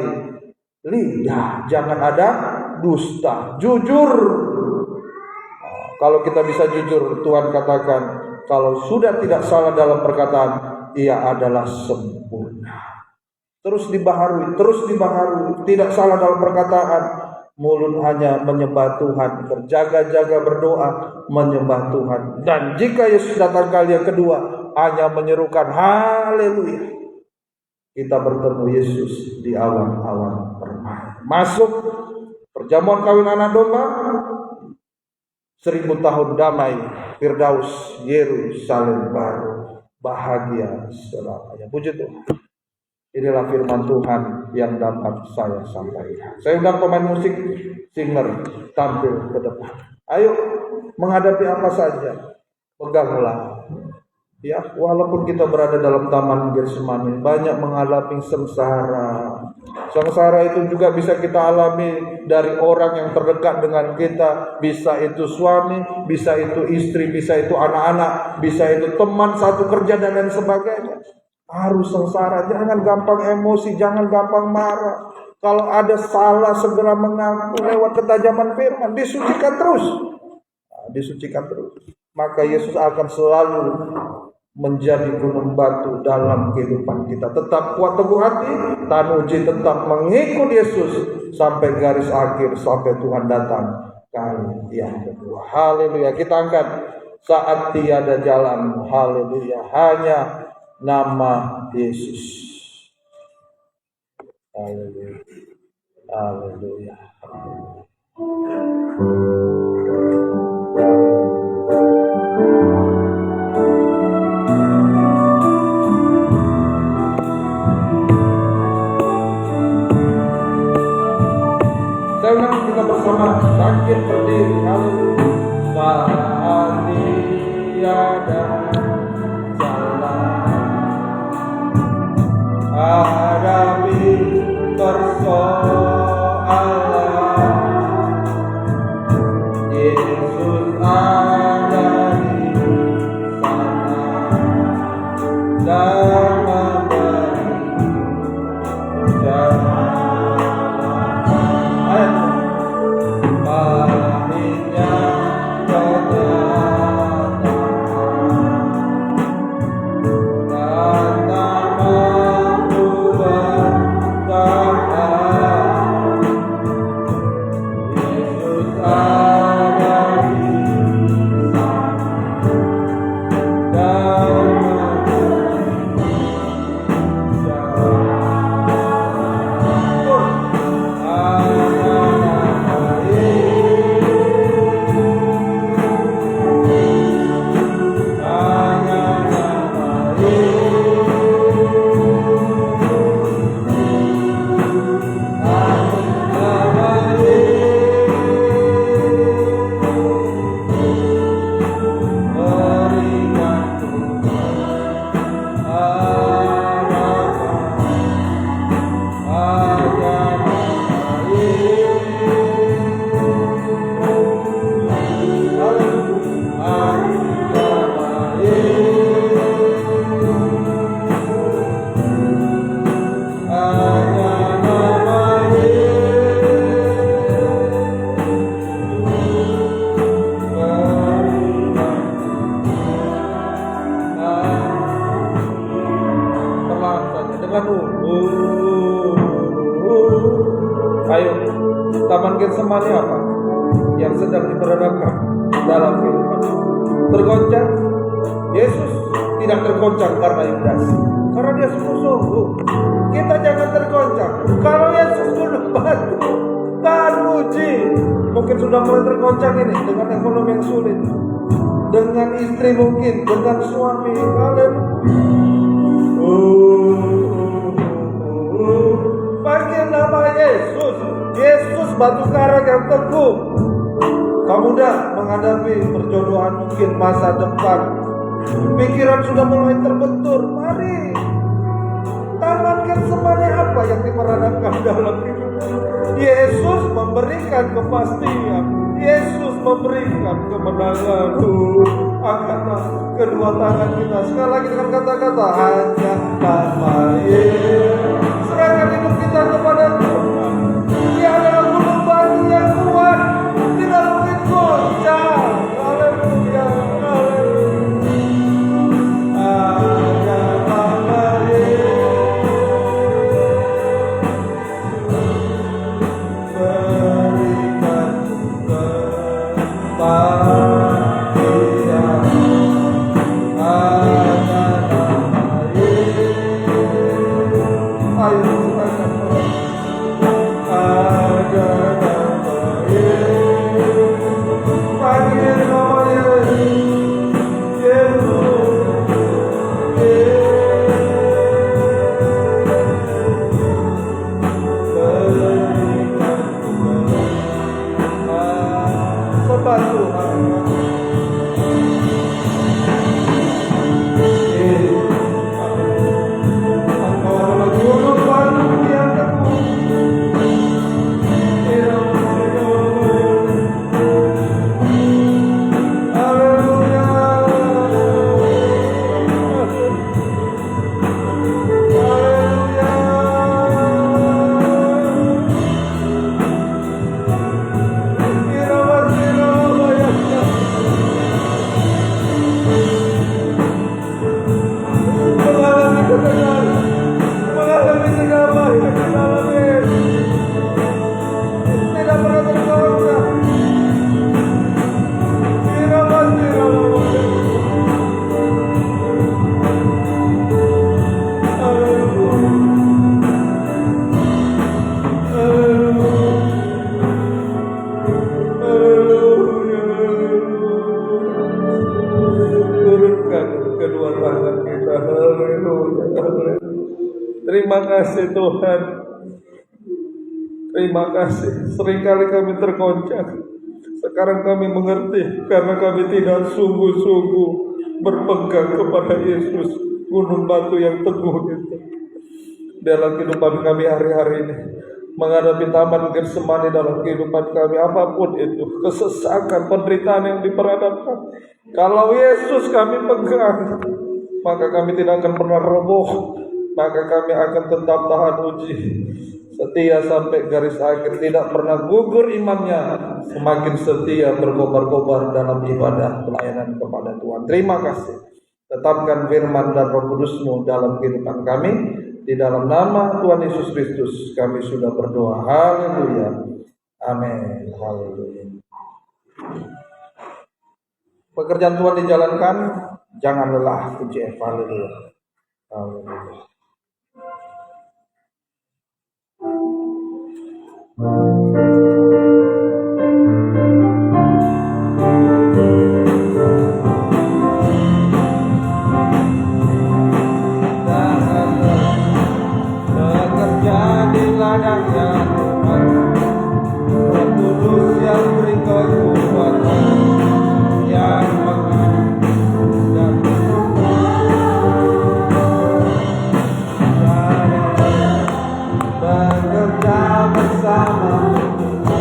lidah, jangan ada dusta, jujur. Nah, kalau kita bisa jujur, Tuhan katakan kalau sudah tidak salah dalam perkataan, ia adalah sempurna. Terus dibaharui, tidak salah dalam perkataan. Mulut hanya menyembah Tuhan, berjaga-jaga berdoa, menyembah Tuhan. Dan jika Yesus datang kali yang kedua, hanya menyerukan haleluya. Kita bertemu Yesus di awan-awan permai. Masuk perjamuan kawin anak domba, 1000 tahun damai, Firdaus, Yerusalem baru, bahagia selamanya. Puji Tuhan. Inilah firman Tuhan yang dapat saya sampaikan. Saya undang pemain musik, singer, tampil ke depan. Ayo, menghadapi apa saja, peganglah. Ya, walaupun kita berada dalam taman Getsemani, banyak mengalami sengsara. Sengsara itu juga bisa kita alami dari orang yang terdekat dengan kita. Bisa itu suami, bisa itu istri, bisa itu anak-anak, bisa itu teman satu kerja dan lain sebagainya. Harus sengsara, jangan gampang emosi, jangan gampang marah. Kalau ada salah segera mengaku lewat ketajaman firman, disucikan terus. Nah, disucikan terus. Maka Yesus akan selalu menjadi gunung batu dalam kehidupan kita. Tetap kuat teguh hati, tahan uji, tetap mengikut Yesus sampai garis akhir, sampai Tuhan datang kali yang kedua. Haleluya. Kita angkat saat tiada jalan. Haleluya. Hanya nama Yesus. Haleluya. Haleluya. Sekarang kita bersama bangkit berdiri. Haleluya. Saat tiada hadapi persoalan Getsemani apa yang sedang diperhadapkan dalam kehidupan? Tergoncang? Yesus tidak tergoncang karena Yudas, karena dia sungguh-sungguh. Kita jangan tergoncang. Kalau Yesus bunuh batu, tahan uji. Mungkin sudah mulai tergoncang ini dengan ekonomi yang sulit, dengan istri mungkin, dengan suami. Panggil nama Yesus. Yesus batu karang yang teguh. Kamu udah menghadapi perjodohan mungkin masa depan, pikiran sudah mulai terbentur. Mari tamankan semuanya apa yang diperhadapkan dalam hidup. Yesus memberikan kepastian. Yesus memberikan kemenangan. Angkatlah kedua tangan kita sekali lagi dengan kata-kata hanya nama Yesus. Serahkan hidup kita kepada Tuhan. Dia adalah gunung batu yang kuat, tidak mungkin goncang. Haleluya, haleluya. Hanya nama Yesus berikan kepastian. Hanya nama Yesus. Ayo silakan. Ada nama Yesus. Panggil nama Yesus. Sembah Tuhan. Engkau adalah gunung batu yang teguh. Haleluya. Mengalami segala yang kita alami, tidak pernah tergoncang. Turunkan kedua tangan kita. Haleluya, haleluya. Terima kasih Tuhan. Terima kasih. Seringkali kami tergoncang. Sekarang kami mengerti karena kami tidak sungguh-sungguh berpegang kepada Yesus, gunung batu yang teguh itu. Dalam kehidupan kami hari-hari ini, menghadapi taman Getsemani dalam kehidupan kami, apapun itu, kesesakan, penderitaan yang diperhadapkan, kalau Yesus kami pegang, maka kami tidak akan pernah roboh, maka kami akan tetap tahan uji, setia sampai garis akhir, tidak pernah gugur imannya, semakin setia berkobar-kobar dalam ibadah pelayanan kepada Tuhan. Terima kasih. Tetapkan firman dan Roh Kudus-Mu dalam kehidupan kami. Di dalam nama Tuhan Yesus Kristus kami sudah berdoa. Haleluya. Amin. Haleluya. Pekerjaan Tuhan dijalankan, jangan lelah. Puji Haleluya. Haleluya. Bekerja di ladangnya Tuhan, Roh Kudus yang beri kekuatan, yang mengajar bekerja bersama Tuhan.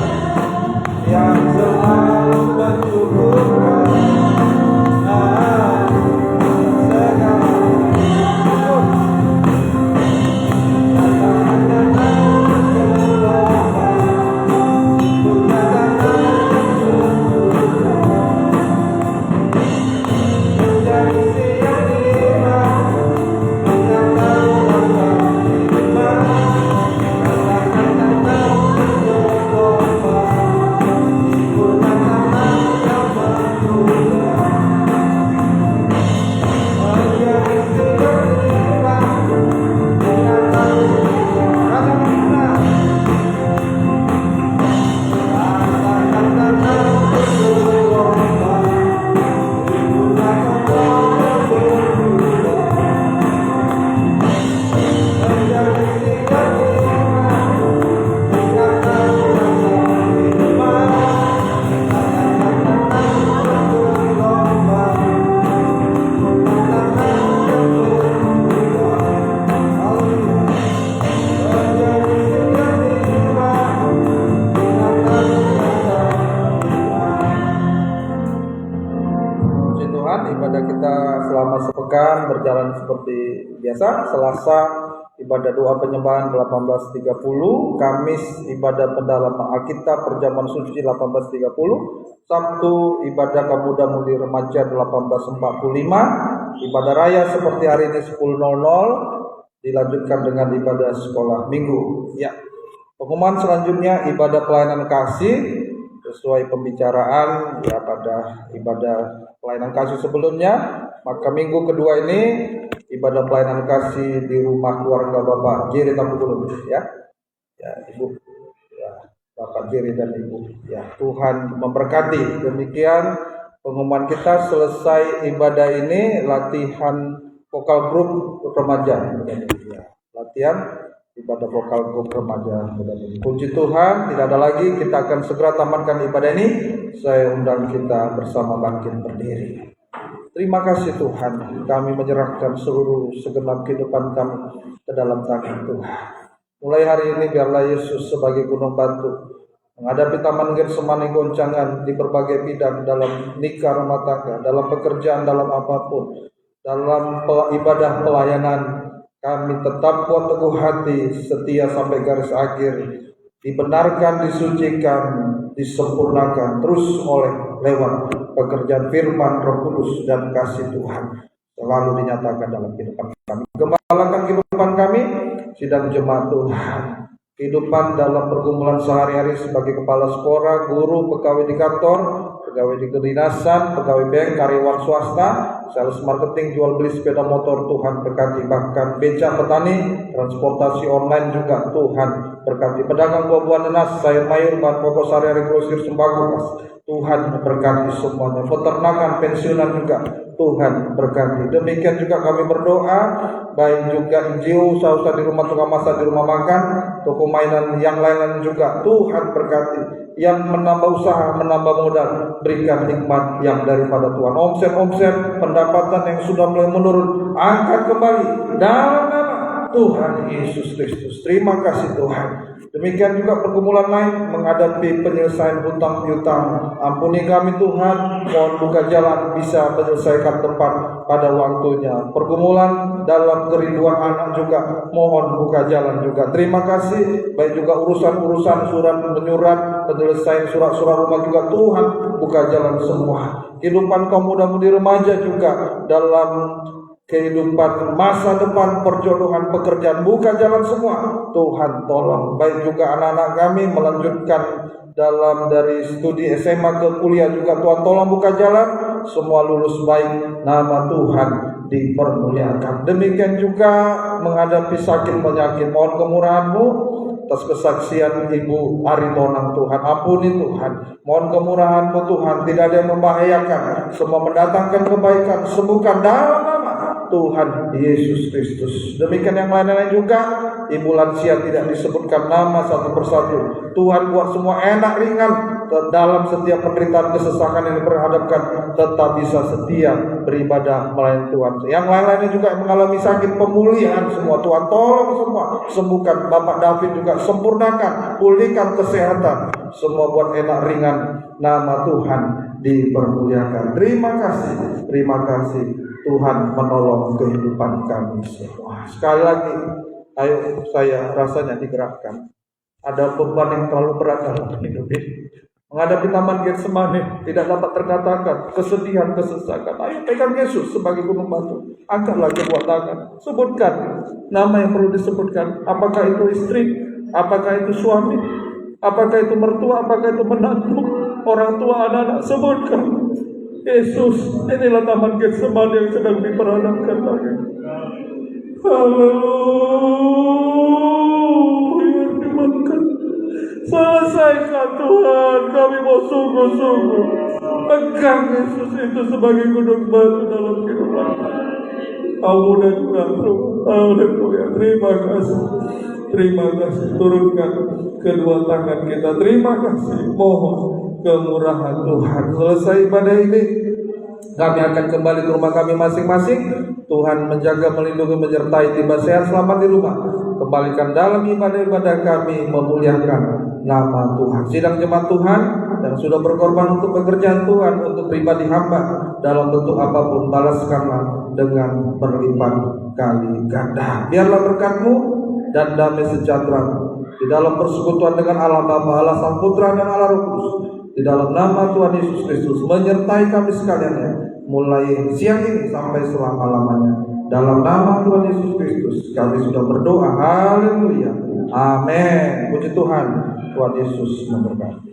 Puji Tuhan, ibadah kita selama sepekan berjalan seperti biasa. Selasa ibadah doa penyembahan 18.30, Kamis ibadah pendalaman Alkitab perjamuan suci 18.30, Sabtu ibadah pemuda mudi remaja 18.45, ibadah raya seperti hari ini 10.00, dilanjutkan dengan ibadah sekolah minggu. Ya, pengumuman selanjutnya ibadah pelayanan kasih sesuai pembicaraan ya pada ibadah pelayanan kasih sebelumnya. Maka minggu kedua ini ibadah pelayanan kasih di rumah keluarga Bapak Jerry Tambulun ya. Ya, Ibu ya, Bapak Jerry dan Ibu ya. Tuhan memberkati. Demikian pengumuman kita. Selesai ibadah ini latihan vokal grup remaja ya. Latihan ibadah vokal grup remaja. Puji Tuhan, tidak ada lagi. Kita akan segera tamatkan ibadah ini. Saya undang kita bersama bangkit berdiri. Terima kasih Tuhan, kami menyerahkan seluruh segenap kehidupan kami ke dalam tangan Tuhan. Mulai hari ini biarlah Yesus sebagai gunung batu menghadapi Taman Getsemani goncangan di berbagai bidang, dalam nikah rumah tangga, dalam pekerjaan, dalam apapun, dalam ibadah pelayanan. Kami tetap kuat teguh hati, setia sampai garis akhir, dibenarkan, disucikan, disempurnakan terus lewat pekerjaan firman Roh Kudus dan kasih Tuhan selalu dinyatakan dalam kehidupan kami. Gembalakan kehidupan kami, sidang jemaat Tuhan, kehidupan dalam pergumulan sehari-hari sebagai kepala sekolah, guru, pegawai di kantor, pegawai di kedinasan, pegawai bank, karyawan swasta, sales marketing, jual beli sepeda motor, Tuhan berkati. Bahkan becak petani, transportasi online juga Tuhan berkati. Pedagang buah-buahan nanas, sayur mayur, bahan pokok sehari-hari, grosir, sembako, Tuhan berkati semuanya. Peternakan, pensiunan juga Tuhan berkati. Demikian juga kami berdoa, baik juga NGO, usaha-usaha di rumah tukang masak, di rumah makan, toko mainan yang lain-lain juga Tuhan berkati. Yang menambah usaha, menambah modal, berikan nikmat yang daripada Tuhan. Omset, pendapatan yang sudah mulai menurun, angkat kembali dalam nama Tuhan Yesus Kristus. Terima kasih Tuhan. Demikian juga pergumulan lain menghadapi penyelesaian hutang piutang. Ampuni kami Tuhan, mohon buka jalan bisa menyelesaikan tepat pada waktunya. Pergumulan dalam kerinduan anak juga mohon buka jalan juga. Terima kasih. Baik juga urusan-urusan surat menyurat, penyelesaian surat-surat rumah juga Tuhan buka jalan semua. Kehidupan kaum muda-mudi remaja juga dalam kehidupan masa depan, perjodohan, pekerjaan, buka jalan semua. Tuhan tolong. Baik juga anak-anak kami melanjutkan dalam dari studi SMA ke kuliah juga Tuhan tolong buka jalan. Semua lulus baik, nama Tuhan dipermuliakan. Demikian juga menghadapi sakit penyakit, mohon kemurahan-Mu atas kesaksian Ibu Aritonang Tuhan. Ampuni Tuhan, mohon kemurahan-Mu Tuhan, tidak ada yang membahayakan, semua mendatangkan kebaikan, sembuhkan dalam nama Tuhan Yesus Kristus. Demikian yang lain-lain juga. Ibu lansia tidak disebutkan nama satu persatu. Tuhan buat semua enak ringan dalam setiap penderitaan kesesakan yang diperhadapkan, tetap bisa setia beribadah melayani Tuhan. Yang lain-lainnya juga yang mengalami sakit, pemulihan semua Tuhan tolong semua, sembuhkan. Bapak David juga sempurnakan, pulihkan kesehatan, semua buat enak ringan, nama Tuhan dipermuliakan. Terima kasih Tuhan menolong kehidupan kami semua. Sekali lagi, ayo saya rasanya digerakkan. Ada beban yang terlalu berat dalam hidup ini. Menghadapi Taman Getsemani tidak dapat terkatakan, kesedihan, kesesakan. Ayo pegang Yesus sebagai gunung batu. Angkatlah kedua tangan. Sebutkan nama yang perlu disebutkan. Apakah itu istri? Apakah itu suami? Apakah itu mertua? Apakah itu menantu? Orang tua, anak-anak, sebutkan. Yesus, inilah Taman Getsemani yang sedang diperhadapkan lagi. Haleluya, dimakan. Selesaikan Tuhan, kami mau sungguh-sungguh pegang Yesus itu sebagai gunung batu dalam kehidupan kami. Ampun Tuhan, haleluya. Terima kasih, turunkan kedua tangan kita. Terima kasih, mohon kemurahan Tuhan. Selesai ibadah ini, kami akan kembali ke rumah kami masing-masing. Tuhan menjaga, melindungi, menyertai, tiba sehat selamat di rumah. Kembalikan dalam ibadah-ibadah kami memuliakan nama Tuhan. Sidang jemaat Tuhan dan sudah berkorban untuk pekerjaan Tuhan, untuk pribadi hamba dalam bentuk apapun, balaskanlah dengan berlipat kali ganda. Biarlah berkat-Mu dan damai sejahtera di dalam persekutuan dengan Allah Bapa, Allah Sang Putra dan Allah Roh Kudus, di dalam nama Tuhan Yesus Kristus menyertai kami sekalian ya, mulai siang ini sampai selama-lamanya. Dalam nama Tuhan Yesus Kristus kami sudah berdoa. Haleluya. Amin. Puji Tuhan. Tuhan Yesus memberkati.